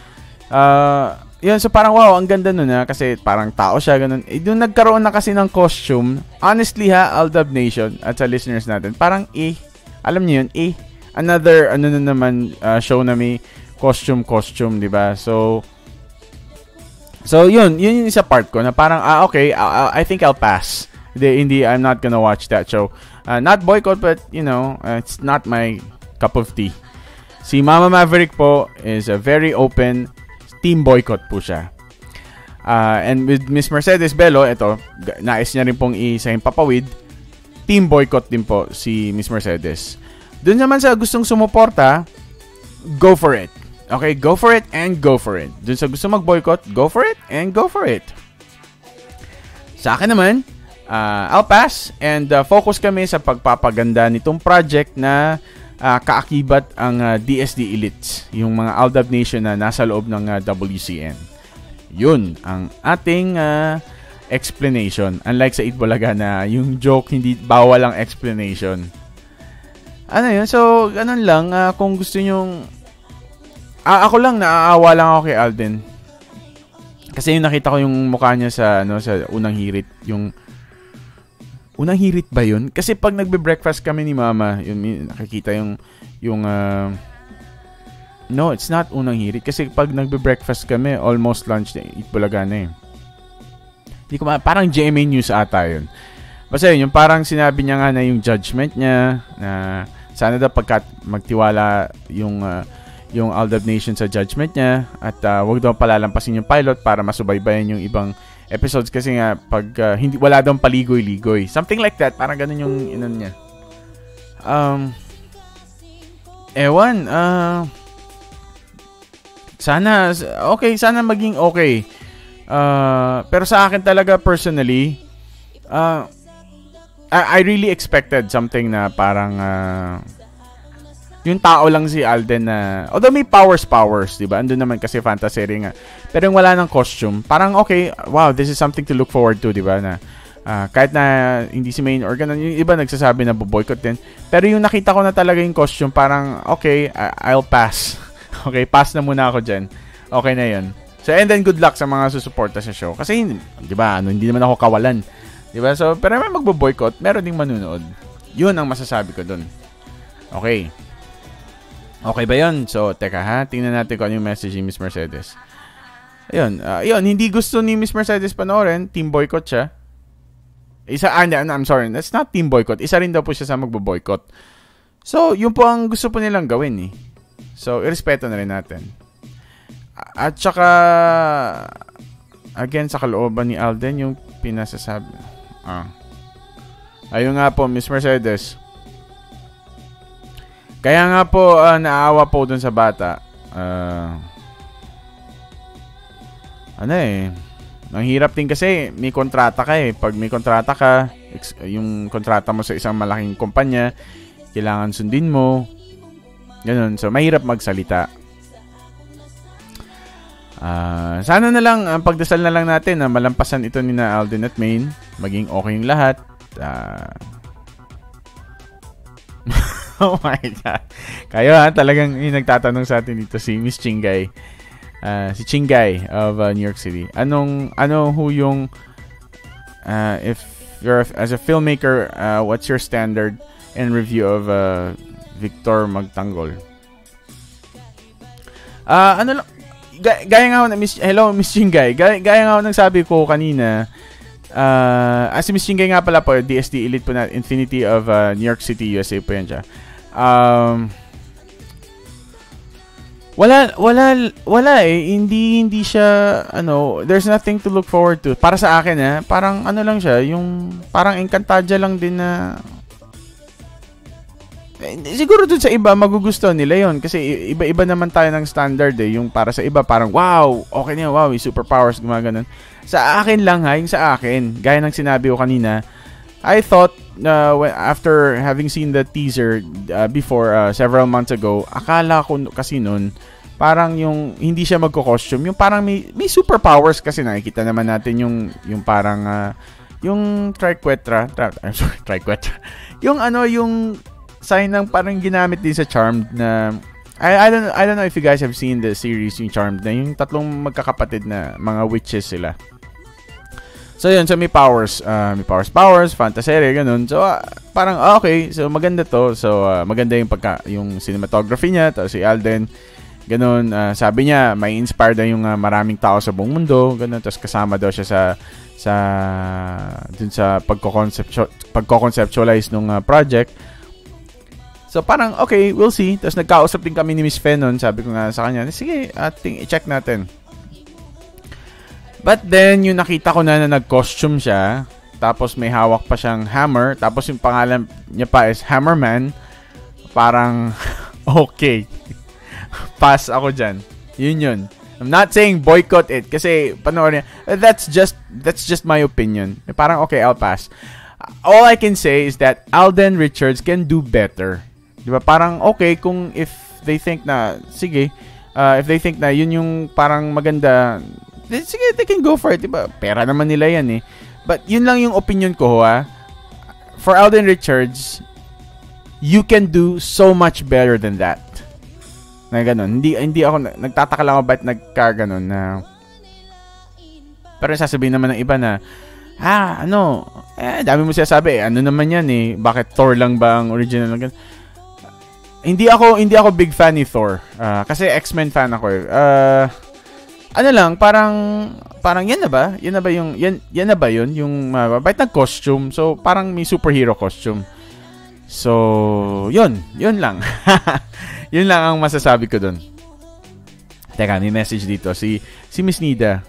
Yun, so parang wow, ang ganda nun kasi parang tao siya, ganun. Doon nagkaroon na kasi ng costume. Honestly Aldab Nation at sa listeners natin, parang alam niyo yun, another, show na may costume, di ba? So yun yung isa part ko na parang, okay, I think I'll pass. Hindi, I'm not gonna watch that show. Not boycott, but, it's not my cup of tea. Si Mama Maverick po is a very open team boycott po siya. And with Miss Mercedes Bello, ito, nais niya rin pong isa yung papawid. Team boycott din po si Miss Mercedes. Doon naman sa gustong sumuporta, go for it. Okay, go for it and go for it. Doon sa gusto mag-boycott, go for it and go for it. Sa akin naman, I'll pass and focus kami sa pagpapaganda nitong project na kaakibat ang DSD Elites, yung mga Aldab Nation na nasa loob ng WCN. Yun ang ating explanation. Unlike sa Itbulaga na yung joke hindi bawal ang explanation. Ano yun? So, ganun lang. Kung gusto nyong... ako lang, naaawa lang ako kay Alden. Kasi yung nakita ko yung mukha niya sa unang hirit. Yung... Unang hirit ba yun? Kasi pag nagbe-breakfast kami ni Mama, yun, nakikita yung no, it's not unang hirit. Kasi pag nagbe-breakfast kami, almost lunch, Itbulaga na eh. Hindi ko parang GMA News ata yun. Basta yun, yung parang sinabi niya nga na yung judgment niya, na sana daw pagkat magtiwala yung Aldab Nation sa judgment niya, at wag daw palalampasin yung pilot para masubaybayan yung ibang episodes kasi nga pag hindi wala daw paligoy-ligoy. Something like that. Parang ganun yung inon niya. Ewan. Sana maging okay. Pero sa akin talaga personally, I really expected something na parang yung tao lang si Alden na although may powers, di ba? Andun naman kasi fantasy nga. Pero yung wala ng costume, parang okay, wow, this is something to look forward to, di ba? Na kahit na hindi si main organ, yung iba nagsasabi na boycott din. Pero yung nakita ko na talaga yung costume, parang okay, I'll pass. Okay, pass na muna ako dyan. Okay na yun. So, and then good luck sa mga susuporta sa show. Kasi, di ba, hindi naman ako kawalan. Di ba? So, pero may magbo-boycott, meron ding manunood. Yun ang masasabi ko dun. Okay. Okay ba yun? So, teka ha, tingnan natin kung ano yung message ni Miss Mercedes. Ayun, hindi gusto ni Miss Mercedes panoorin, team boycott siya. I'm sorry, that's not team boycott. Isa rin daw po siya sa magbo-boycott. So, yun po ang gusto po nilang gawin eh. So, irespeto na rin natin. At saka, again, sa kalooban ni Alden, yung pinasasabi. Ayun nga po, Miss Mercedes. Kaya nga po, naawa po dun sa bata. Ang hirap din kasi, may kontrata ka eh. Pag may kontrata ka, yung kontrata mo sa isang malaking kumpanya, kailangan sundin mo. Ganun. So, mahirap magsalita. Sana na lang, ang pagdasal na lang natin na malampasan ito ni na Alden at Maine. Maging okay yung lahat. Oh my God. Kayo talagang yung nagtatanong sa atin dito si Miss Chingay. Si Chingay of New York City. If you're as a filmmaker, what's your standard and review of Victor Magtanggol? Gaya nga ako na Miss Chingay. Gaya nga ako nang sabi ko kanina. Si Miss Chingay nga pala po, DSD Elite po na Infinity of New York City, USA po yan siya. Wala eh. Hindi siya, there's nothing to look forward to. Para sa akin parang lang siya, yung parang Encantadia lang din na siguro dun sa iba magugustuhan nila yon kasi iba-iba naman tayo ng standard eh. Yung para sa iba parang wow, okay na, wow, may superpowers, gumaganon. Sa akin lang yung sa akin, gaya ng sinabi ko kanina, I thought after having seen the teaser before several months ago, akala ko kasi nun parang yung hindi siya magko-costume, yung parang may superpowers kasi nakikita naman natin yung parang yung triquetra. Yung yung sign ng parang ginamit din sa Charmed na I don't know if you guys have seen the series yung Charmed na yung tatlong magkakapatid na mga witches sila. So yun, so may powers, fantasy, ganun. So parang okay, so maganda to. So maganda yung cinematography niya, tapos si Alden, ganun, sabi niya may inspire daw yung maraming tao sa buong mundo, ganun, tapos kasama daw siya dun sa pagko-conceptualize nung project. So parang okay, we'll see. Tapos nagkausap din kami ni Miss Fenon, sabi ko nga sa kanya, sige, i-check natin. But then, yung nakita ko na nag-costume siya, tapos may hawak pa siyang hammer, tapos yung pangalan niya pa is Hammerman, parang, okay. Pass ako dyan. Yun. I'm not saying boycott it kasi panoorin niya. That's just my opinion. Parang okay, I'll pass. All I can say is that Alden Richards can do better. Di ba? Parang okay kung if they think na, sige, if they think na yun yung parang maganda, sige, they can go for it. Di ba? Pera naman nila yan eh. But yun lang yung opinion ko, ha. For Alden Richards, you can do so much better than that. Na ganun. Hindi ako, nagtataka lang ako ba't nagkaganon na, pero sasabihin naman ng iba na, dami mo sinasabi, ano naman yan eh, bakit Thor lang ba ang original? Hindi ako big fan ni Thor. Kasi X-Men fan ako eh. Parang yan na ba? Yan na ba yun? Yung, bakit nag-costume? So, parang may superhero costume. So, yun lang. Yun lang ang masasabi ko dun. Teka, may message dito. Si Miss Nida.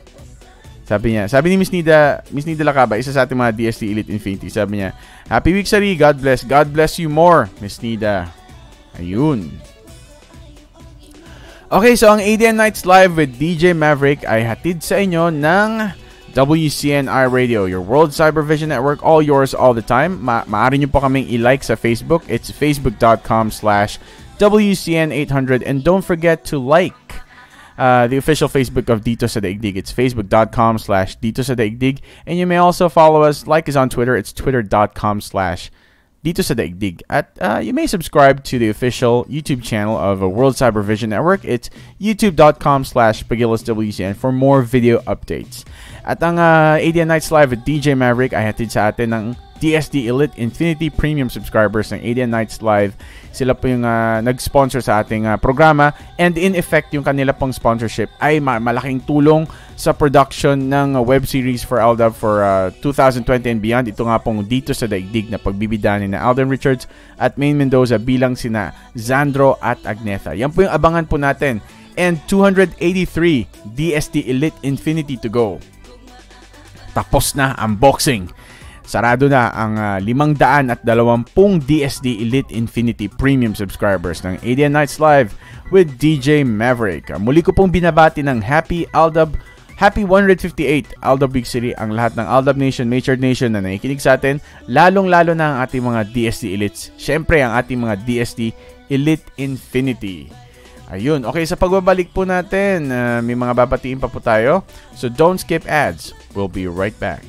Sabi ni Miss Nida Lakaba, isa sa ating mga DSD Elite Infinity. Sabi niya, Happy Week, Sari. God bless you more, Miss Nida. Ayun. Okay, so ang ADN Nights Live with DJ Maverick ay hatid sa inyo ng WCNI Radio, your World Cyber Vision Network, all yours all the time. Maaari nyo po kaming i-like sa Facebook. It's facebook.com/WCN800. And don't forget to like the official Facebook of Dito sa Daigdig. It's facebook.com/Dito sa Daigdig. And you may also follow us, like us on Twitter. It's twitter.com/Dito sa Daigdig. At you may subscribe to the official YouTube channel of World Cyber Vision Network. It's youtube.com/PagilasWCN for more video updates. At ang ADN Nights Live with DJ Maverick ay hatid sa atin ng DSD Elite Infinity Premium subscribers ng ADN Nights Live. Sila po yung nag-sponsor sa ating programa, and in effect yung kanila pong sponsorship ay malaking tulong sa production ng web series for Aldab for 2020 and beyond. Ito nga pong Dito sa Daigdig na pagbibida ni na Alden Richards at Maine Mendoza bilang sina Zandro at Agnetha. Yan po yung abangan po natin. And 283 DSD Elite Infinity to go. Tapos na ang boxing. Sarado na ang 520 DSD Elite Infinity Premium subscribers ng ADN Nights Live with DJ Maverick. Muli ko pong binabati ng Happy 158 Aldab Big City ang lahat ng Aldab Nation, Matured Nation na nakikinig sa atin, lalong-lalo na ang ating mga DSD Elites. Syempre ang ating mga DSD Elite Infinity. Ayun, okay, sa pagbabalik po natin, may mga babatiin pa po tayo. So don't skip ads. We'll be right back.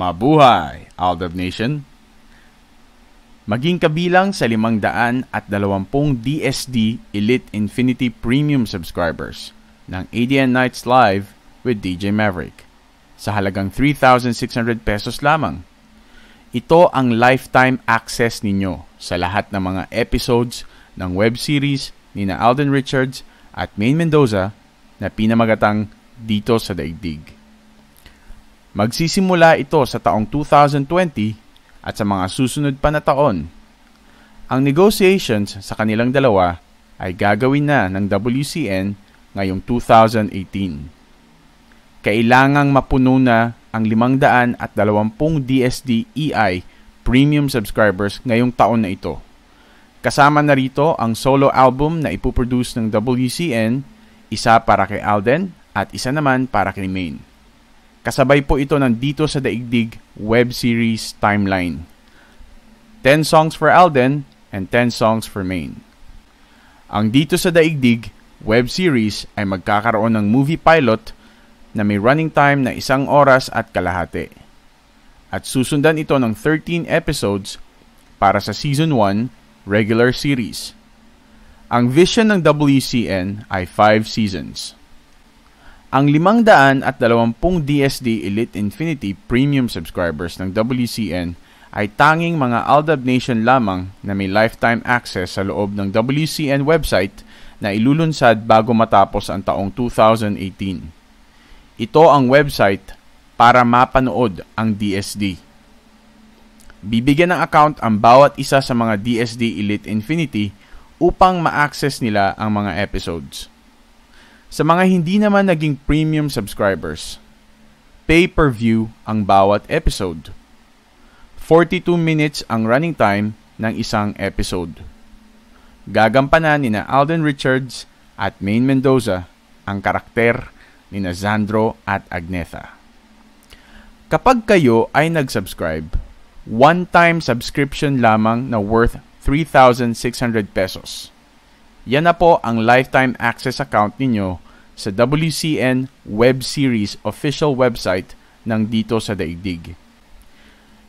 Mabuhay, Aldab Nation! Maging kabilang sa 520 DSD Elite Infinity Premium subscribers ng ADN Nights Live with DJ Maverick sa halagang 3,600 pesos lamang. Ito ang lifetime access ninyo sa lahat ng mga episodes ng web series ni na Alden Richards at Maine Mendoza na pinamagatang Dito sa Daigdig. Magsisimula ito sa taong 2020 at sa mga susunod pa na taon. Ang negotiations sa kanilang dalawa ay gagawin na ng WCN ngayong 2018. Kailangang mapuno na ang 520 DSD EI premium subscribers ngayong taon na ito. Kasama na rito ang solo album na ipoproduce ng WCN, isa para kay Alden at isa naman para kay Maine. Kasabay po ito ng Dito sa Daigdig web series timeline. 10 songs for Alden and 10 songs for Maine. Ang Dito sa Daigdig web series ay magkakaroon ng movie pilot na may running time na 1 oras at kalahati. At susundan ito ng 13 episodes para sa Season 1 regular series. Ang vision ng WCN ay 5 seasons. Ang 520 DSD Elite Infinity Premium subscribers ng WCN ay tanging mga Aldab Nation lamang na may lifetime access sa loob ng WCN website na ilulunsad bago matapos ang taong 2018. Ito ang website para mapanood ang DSD. Bibigyan ng account ang bawat isa sa mga DSD Elite Infinity upang ma-access nila ang mga episodes. Sa mga hindi naman naging premium subscribers, pay-per-view ang bawat episode. 42 minutes ang running time ng isang episode. Gagampanan ni Alden Richards at Maine Mendoza ang karakter ni Zandro at Agnetha. Kapag kayo ay nag-subscribe, one-time subscription lamang na worth 3,600 pesos. Yan na po ang lifetime access account ninyo sa WCN Web Series official website ng Dito sa Daigdig.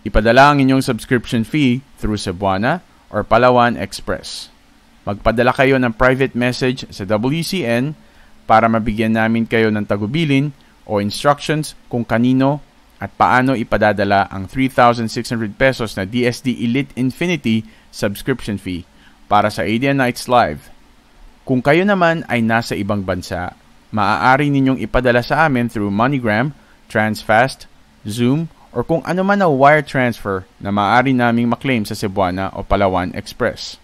Ipadala ang inyong subscription fee through Cebuana or Palawan Express. Magpadala kayo ng private message sa WCN para mabigyan namin kayo ng tagubilin o instructions kung kanino at paano ipadadala ang 3,600 pesos na DSD Elite Infinity subscription fee para sa ADN Nights Live. Kung kayo naman ay nasa ibang bansa, maaari ninyong ipadala sa amin through MoneyGram, Transfast, Zoom, or kung ano man na wire transfer na maaari naming maklaim sa Cebuana o Palawan Express.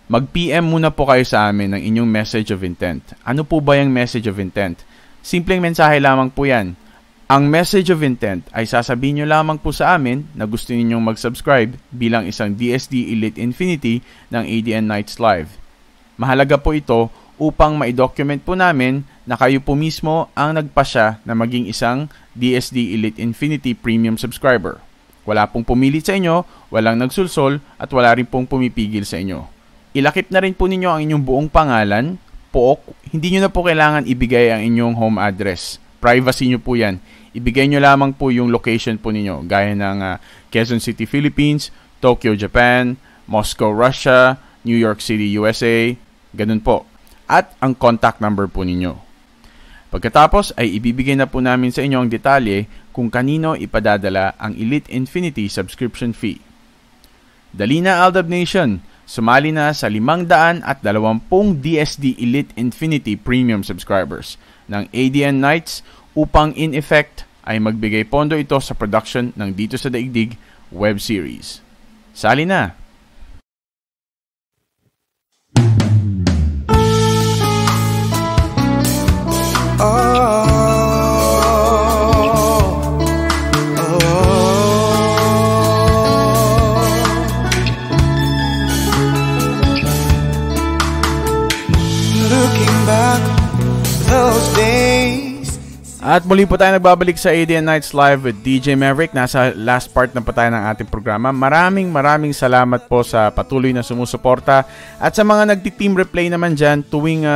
Mag-PM muna po kayo sa amin ng inyong message of intent. Ano po ba yung message of intent? Simpleng mensahe lamang po yan. Ang message of intent ay sasabihin nyo lamang po sa amin na gusto ninyong mag-subscribe bilang isang DSD Elite Infinity ng ADN Nights Live. Mahalaga po ito upang ma-document po namin na kayo po mismo ang nagpasya na maging isang DSD Elite Infinity Premium subscriber. Wala pong pumilit sa inyo, walang nagsulsol, at wala rin pong pumipigil sa inyo. Ilakip na rin po ninyo ang inyong buong pangalan, pook, hindi nyo na po kailangan ibigay ang inyong home address. Privacy nyo po yan. Ibigay nyo lamang po yung location po ninyo, gaya ng Quezon City, Philippines, Tokyo, Japan, Moscow, Russia, New York City, USA, ganun po. At ang contact number po ninyo. Pagkatapos ay ibibigay na po namin sa inyo ang detalye kung kanino ipadadala ang Elite Infinity subscription fee. Dali na, Aldab Nation! Sumali na sa 520 DSD Elite Infinity Premium subscribers ng ADN Nights upang in effect ay magbigay pondo ito sa production ng Dito sa Daigdig web series. Sali na! At muli po tayo nagbabalik sa ADN Nights Live with DJ Maverick. Nasa last part na po tayo ng ating programa. Maraming salamat po sa patuloy na sumusuporta. At sa mga nagti-team replay naman dyan, tuwing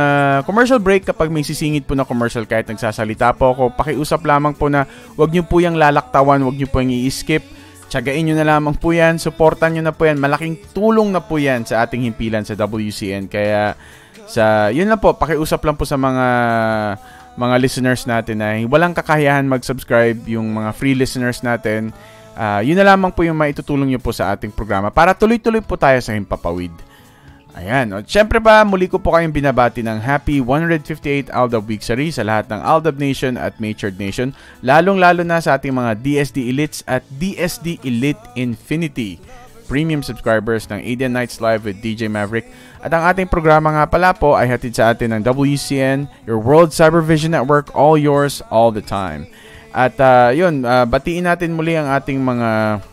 commercial break, kapag may sisingit po na commercial kahit nagsasalita po ako, pakiusap lamang po na wag nyo po yung lalaktawan, wag nyo po yung i-skip. Tsagain nyo na lamang po yan, supportan nyo na po yan. Malaking tulong na po yan sa ating himpilan sa WCN. Kaya yun lang po, pakiusap lang po sa mga listeners natin na walang kakayahan mag-subscribe, yung mga free listeners natin, yun na lamang po yung maitutulong nyo po sa ating programa para tuloy-tuloy po tayo sa Himpapawid. Ayan. At syempre pa, muli ko po kayong binabati ng Happy 158 Aldab Weeksary sa lahat ng Aldab Nation at Matured Nation, lalong-lalo na sa ating mga DSD Elites at DSD Elite Infinity premium subscribers ng ADN Nights Live with DJ Maverick. At ang ating programa nga pala po ay hatid sa atin ng WCN, your World Cybervision Network, all yours, all the time. At batiin natin muli ang ating mga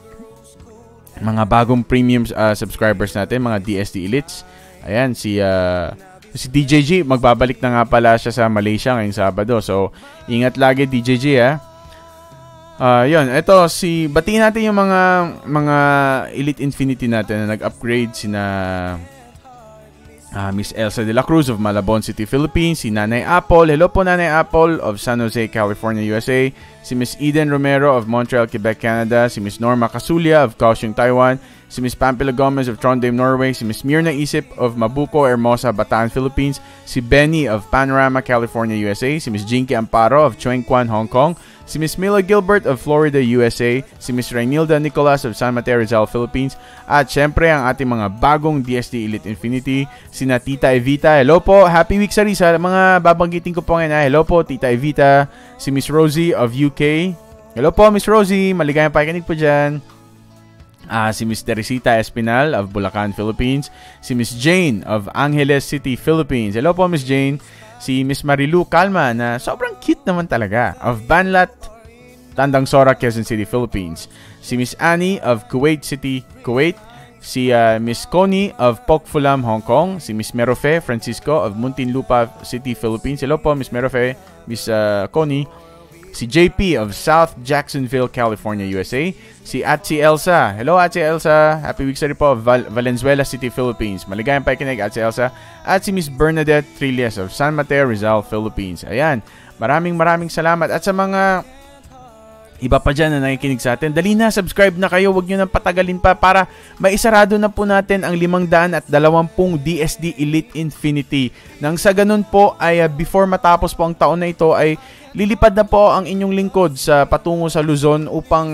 bagong premium subscribers natin, mga DSD Elites. Ayan, si DJ G, magbabalik na nga pala siya sa Malaysia ngayong Sabado. So, ingat lagi DJ G, batiin natin yung mga Elite Infinity natin na nag-upgrade, sina Miss Elsa de la Cruz of Malabon City, Philippines, si Nanay Apple, hello po Nanay Apple of San Jose, California, USA, si Miss Eden Romero of Montreal, Quebec, Canada, si Miss Norma Casulia of Kaohsiung, Taiwan, si Miss Pampila Gomez of Trondheim, Norway, si Miss Mirna Isip of Mabuco, Hermosa, Bataan, Philippines, si Benny of Panorama, California, USA, si Miss Jinky Amparo of Chuengquan, Hong Kong, si Miss Mila Gilbert of Florida, USA, si Miss Rainilda Nicolas of San Mateo, Rizal, Philippines, at syempre ang ating mga bagong DSD Elite Infinity, sina Tita Evita. Hello po, happy week sa Rizal. Mga babanggitin ko po ngayon. Hello po, Tita Evita. Si Miss Rosie of UK. Hello po, Miss Rosie. Maligayang pakikinig po dyan. Si Miss Teresita Espinal of Bulacan, Philippines. Si Miss Jane of Angeles City, Philippines. Hello po, Miss Jane. Si Miss Marilu Calma na sobrang cute naman talaga of Banlat, Tandang Sora, Quezon City, Philippines. Si Miss Annie of Kuwait City, Kuwait. Si Miss Connie of Pokfulam, Hong Kong. Si Miss Merofe Francisco of Muntinlupa City, Philippines. Hello po, Miss Merofe, Miss Connie. Si JP of South Jacksonville, California, USA. Si Atsi Elsa. Hello, Atsi Elsa. Happy week sa rin po. Valenzuela City, Philippines. Maligayang pakikinig, Atsi Elsa. At si Miss Bernadette Trilles of San Mateo, Rizal, Philippines. Ayan. Maraming salamat. At sa mga iba pa dyan na nakikinig sa atin, dali na, subscribe na kayo. Huwag nyo nang patagalin pa para maisarado na po natin ang 520 DSD Elite Infinity. Nang sa ganun po ay before matapos po ang taon na ito ay lilipad na po ang inyong lingkod sa patungo sa Luzon upang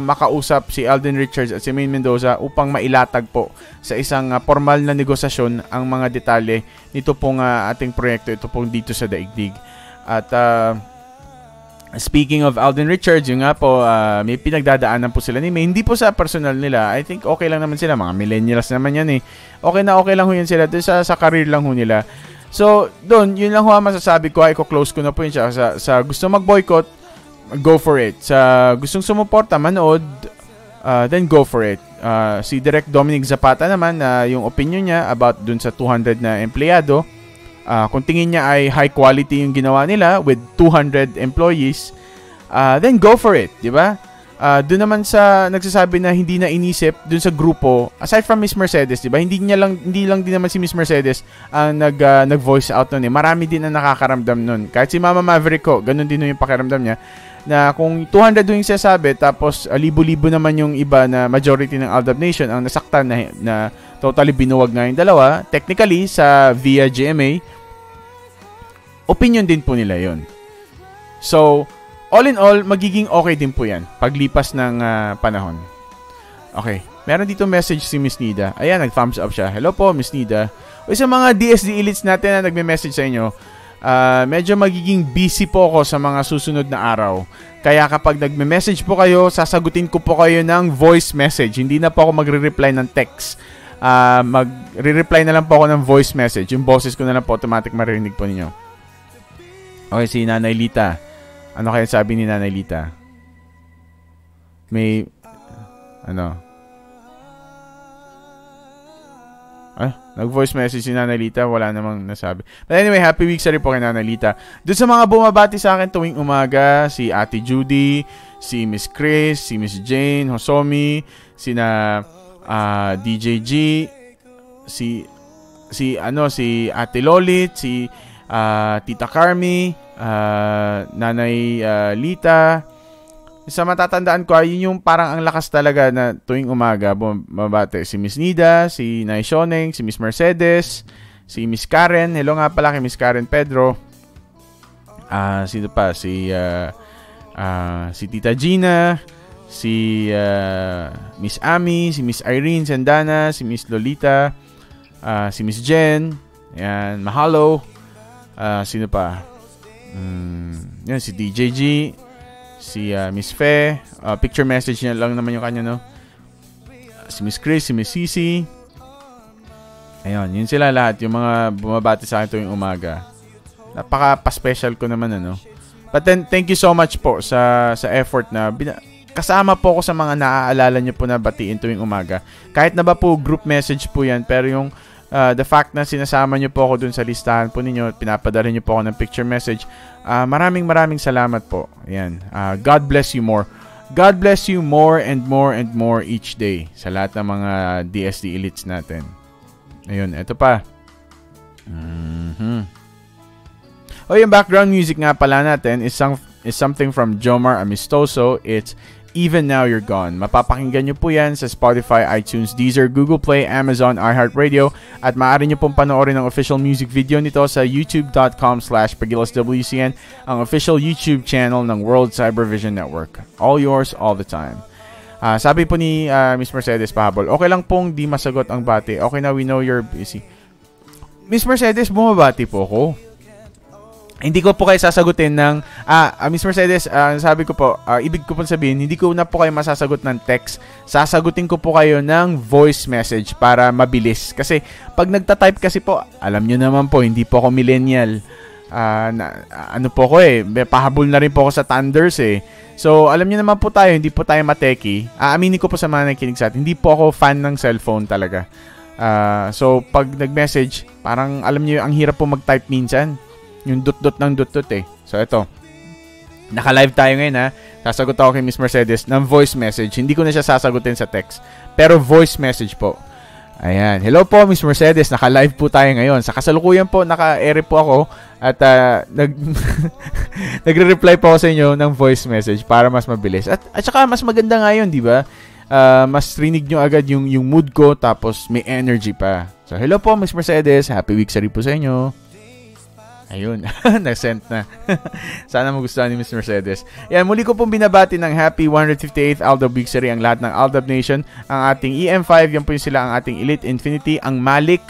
makausap si Alden Richards at si Maine Mendoza upang mailatag po sa isang formal na negosasyon ang mga detalye nito pong ating proyekto, ito pong dito sa Daigdig. At speaking of Alden Richards, yung nga po, may pinagdadaanan po sila ni May. Hindi po sa personal nila. I think okay lang naman sila. Mga millennials naman yan eh. Okay lang ho yan sila. Sa career lang ho nila. So, doon, yun lang ho ang masasabi ko. Close ko na po yun siya. Sa gusto mag-boycott, go for it. Sa gustong sumuporta, manood, then go for it. Si Direk Dominic Zapata naman, yung opinion niya about dun sa 200 na empleyado, kung tingin niya ay high quality yung ginawa nila with 200 employees, then go for it, di ba? Doon naman sa nagsasabi na hindi na inisip doon sa grupo, aside from Miss Mercedes, di ba? Hindi lang din naman si Miss Mercedes ang nag-voice out noon eh. Marami din ang nakakaramdam noon. Kahit si Mama Maverick ko, ganun din yung pakiramdam niya. Na kung 200 yung sasabi, tapos libo-libo naman yung iba na majority ng Aldab Nation ang nasaktan na totally binuwag nga yung dalawa. Technically, via GMA, opinion din po nila yon. So, all in all, magiging okay din po yan paglipas ng panahon. Okay. Meron dito message si Miss Nida. Ayan, nag-thumbs up siya. Hello po, Miss Nida. O sa mga DSD Elites natin na nagme-message sa inyo, medyo magiging busy po ako sa mga susunod na araw. Kaya kapag nagme-message po kayo, sasagutin ko po kayo ng voice message. Hindi na po ako magre-reply ng text. Magre-reply na lang po ako ng voice message. Yung boses ko na lang po automatic maririnig po ninyo. Okay, si Nanay Lita. Ano kaya sabi ni Nanay Lita? May nag-voice message si Nanay Lita, wala namang nasabi. But anyway, happy week sa rin po kay Nanay Lita. Doon sa mga bumabati sa akin tuwing umaga, si Ate Judy, si Miss Chris, si Miss Jane, Hosomi, sina DJ G, si Ate Lolit, si Tita Carmi, Nanay Lita. Sa matatandaan ko, yun yung parang ang lakas talaga na tuwing umaga bumabate. Si Miss Nida, si Nay Shoneng, si Miss Mercedes, si Miss Karen. Hello nga pala kay Miss Karen Pedro. Sino pa? Si Tita Gina, si Miss Ami, si Miss Irene Sandana, si Miss Lolita, si Miss Jen. Ayan, mahalo. Sino pa? Yan, si DJ G, si Miss Fe, picture message niya lang naman yung kanya, no? Si Miss Chris, si Miss Cici. Ayun, yun sila lahat, yung mga bumabati sa akin tuwing umaga. Napaka-pa-special ko naman, ano? But then, thank you so much po sa effort na kasama po ako sa mga naaalala niyo po na batiin tuwing umaga. Kahit na ba po group message po yan, pero yung the fact na sinasama niyo po ako dun sa listahan po ninyo, pinapadala niyo po ako ng picture message, maraming salamat po. Ayan. God bless you more. God bless you more and more and more each day sa lahat ng mga DSD Elites natin. Ayun, eto pa. Yung background music nga pala natin is something from Jomar Amistoso. It's Even Now You're Gone. Mapapakinggan nyo po yan sa Spotify, iTunes, Deezer, Google Play, Amazon, iHeartRadio, at maaari nyo pong panoorin ang official music video nito sa youtube.com/PagilosWCN, ang official YouTube channel ng World Cybervision Network. All yours, all the time. Sabi po ni Miss Mercedes Pahabol, okay lang pong di masagot ang bati. Okay na, we know you're busy. Miss Mercedes, bumabati po ako. Hindi ko po kayo sasagutin ng Miss Mercedes, sabi ko po, ibig ko po sabihin, hindi ko na po kayo masasagot ng text. Sasagutin ko po kayo ng voice message para mabilis. Kasi pag nagta-type kasi po, alam nyo naman po, hindi po ako millennial. Ano po ko pahabol na rin po ako sa Thunders So, alam nyo naman po tayo, hindi po tayo mateki. Aminin ko po sa mga nakikinig sa atin, hindi po ako fan ng cellphone talaga. So, pag nag-message, parang alam nyo, ang hirap po mag-type minsan. Yung dot-dot ng dot-dot So, ito. Naka-live tayo ngayon Sasagot ako kay Miss Mercedes ng voice message. Hindi ko na siya sasagutin sa text. Pero voice message po. Ayan. Hello po, Miss Mercedes. Naka-live po tayo ngayon. Sa kasalukuyan po, naka-ere po ako. At nagre-reply po ako sa inyo ng voice message para mas mabilis. At saka mas maganda nga yun, di ba? Mas rinig nyo agad yung mood ko. Tapos may energy pa. So, hello po, Miss Mercedes. Happy week rin po sa inyo. Ayun, na-sent na. Sana magustuhan ni Miss Mercedes. Yan, muli ko pong binabati ng happy 158th Aldab Weeksery ang lahat ng Aldab Nation. Ang ating EM5, yan po yung sila ang ating Elite Infinity. Ang Malik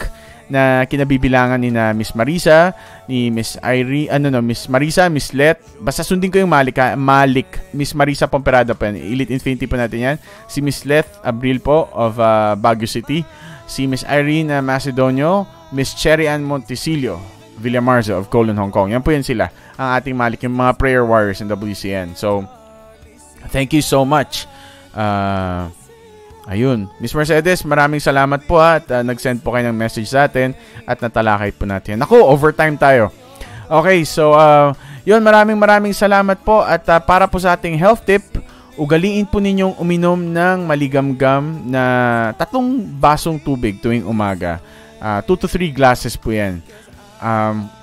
na kinabibilangan ni na Miss Marisa, ni Miss Irene, Miss Marisa, Miss Let. Basta sundin ko yung Malik Malik, Miss Marisa Pomperada po yan. Elite Infinity po natin yan. Si Miss Let Abril po of Baguio City. Si Miss Irene Macedonio, Miss Cherry Ann Montesilio Villamarzo of Kowloon, Hong Kong. Yan po yan sila. Ang ating Malik, yung mga prayer warriors in WCN. So, thank you so much. Ayun. Miss Mercedes, maraming salamat po at nag-send po kayo ng message sa atin at natalakay po natin. Naku, overtime tayo. Okay, so, yun, maraming salamat po at para po sa ating health tip, ugaliin po ninyong uminom ng maligamgam na 3 basong tubig tuwing umaga. 2 to 3 glasses po yan. 45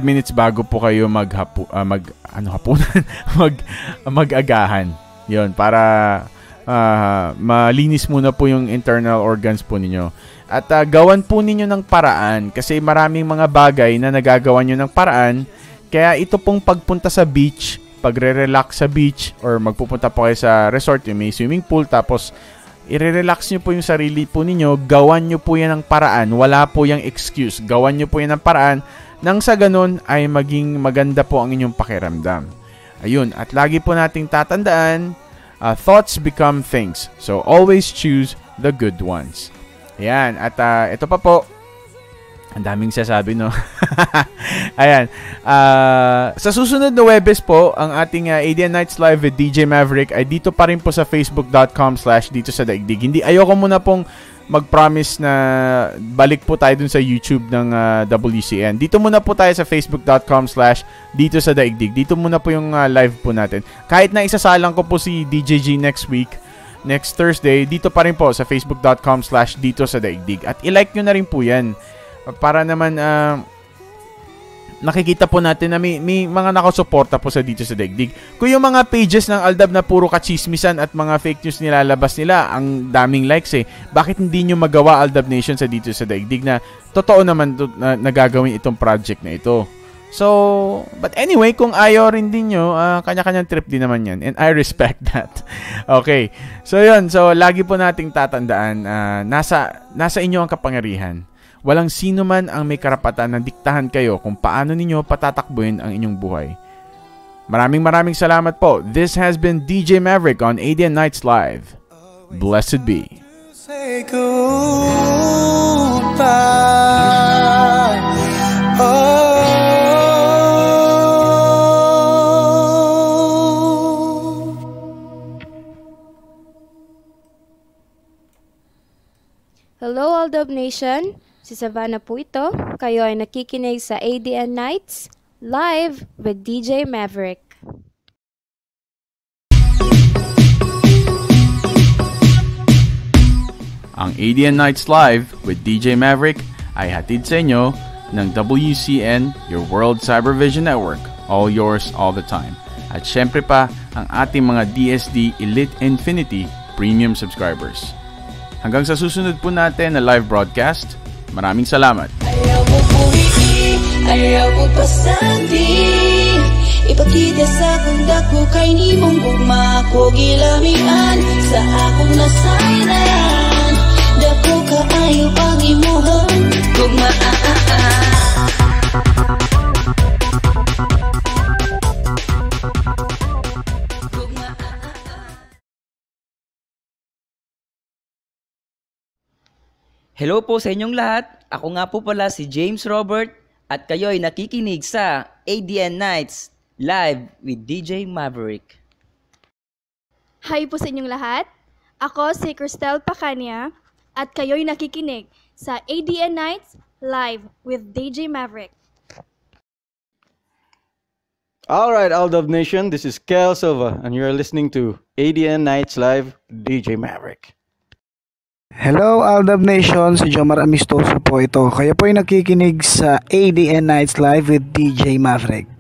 minutes bago po kayo mag-agahan. 'Yon para malinis muna po yung internal organs po ninyo. At gawan po ninyo ng paraan kasi maraming mga bagay na nagagawa nyo ng paraan. Kaya ito pong pagpunta sa beach, pagre-relax sa beach or magpupunta po kayo sa resort, yung may swimming pool, tapos i-relax nyo po yung sarili po ninyo, gawan nyo po yan ng paraan. Wala po yung excuse. Gawan nyo po yan ng paraan nang sa ganun ay maging maganda po ang inyong pakiramdam. Ayun. At lagi po nating tatandaan, thoughts become things. So, always choose the good ones. Ayan. At ito pa po. Ang daming sasabi, no? Ayan. Sa susunod na Webes po, ang ating ADN Nights Live with DJ Maverick ay dito pa rin po sa facebook.com/dito sa daigdig. Hindi, ayoko muna pong mag-promise na balik po tayo dun sa YouTube ng WCN. Dito muna po tayo sa facebook.com/dito sa daigdig. Dito muna po yung live po natin. Kahit na isasalang ko po si DJ G next week, next Thursday, dito pa rin po sa facebook.com/dito sa daigdig. At i-like nyo na rin po yan. Para naman nakikita po natin na may mga nakasuporta po sa dito sa daigdig. Kung yung mga pages ng Aldab na puro kachismisan at mga fake news nilalabas nila, ang daming likes bakit hindi nyo magawa Aldab Nation sa dito sa daigdig na totoo naman na nagagawin itong project na ito? So, but anyway, kung ayaw rin din nyo, kanya-kanyang trip din naman yan. And I respect that. Okay. So, yun. So, lagi po nating tatandaan, nasa inyo ang kapangyarihan. Walang sino man ang may karapatan na diktahan kayo kung paano ninyo patatakbuhin ang inyong buhay. Maraming salamat po. This has been DJ Maverick on ADN Nights Live. Blessed be. Say goodbye. Hello, Aldab Nation. Si Savannah po ito. Kayo ay nakikinig sa ADN Nights Live with DJ Maverick. Ang ADN Nights Live with DJ Maverick ay hatid sa inyo ng WCN, your World Cybervision Network. All yours, all the time. At syempre pa, ang ating mga DSD Elite Infinity Premium subscribers. Hanggang sa susunod po natin na live broadcast, maraming salamat. Ayaw ko puwiin, ayaw ko pasabi. Ipakita sa akong dako kay ni mong gugma ko gilamian sa akong nasayran. Dako ka ayaw ang imuhang gugma. Hello po sa inyong lahat. Ako nga po pala si James Robert at kayo ay nakikinig sa ADN Nights Live with DJ Maverick. Hi po sa inyong lahat. Ako si Cristel Pacania at kayo'y nakikinig sa ADN Nights Live with DJ Maverick. Alright, Aldov Nation, this is Kel Silva and you're listening to ADN Nights Live with DJ Maverick. Hello, Aldab Nation. Si Jomar Amistoso po ito. Kayo po ay nakikinig sa ADN Nights Live with DJ Maverick.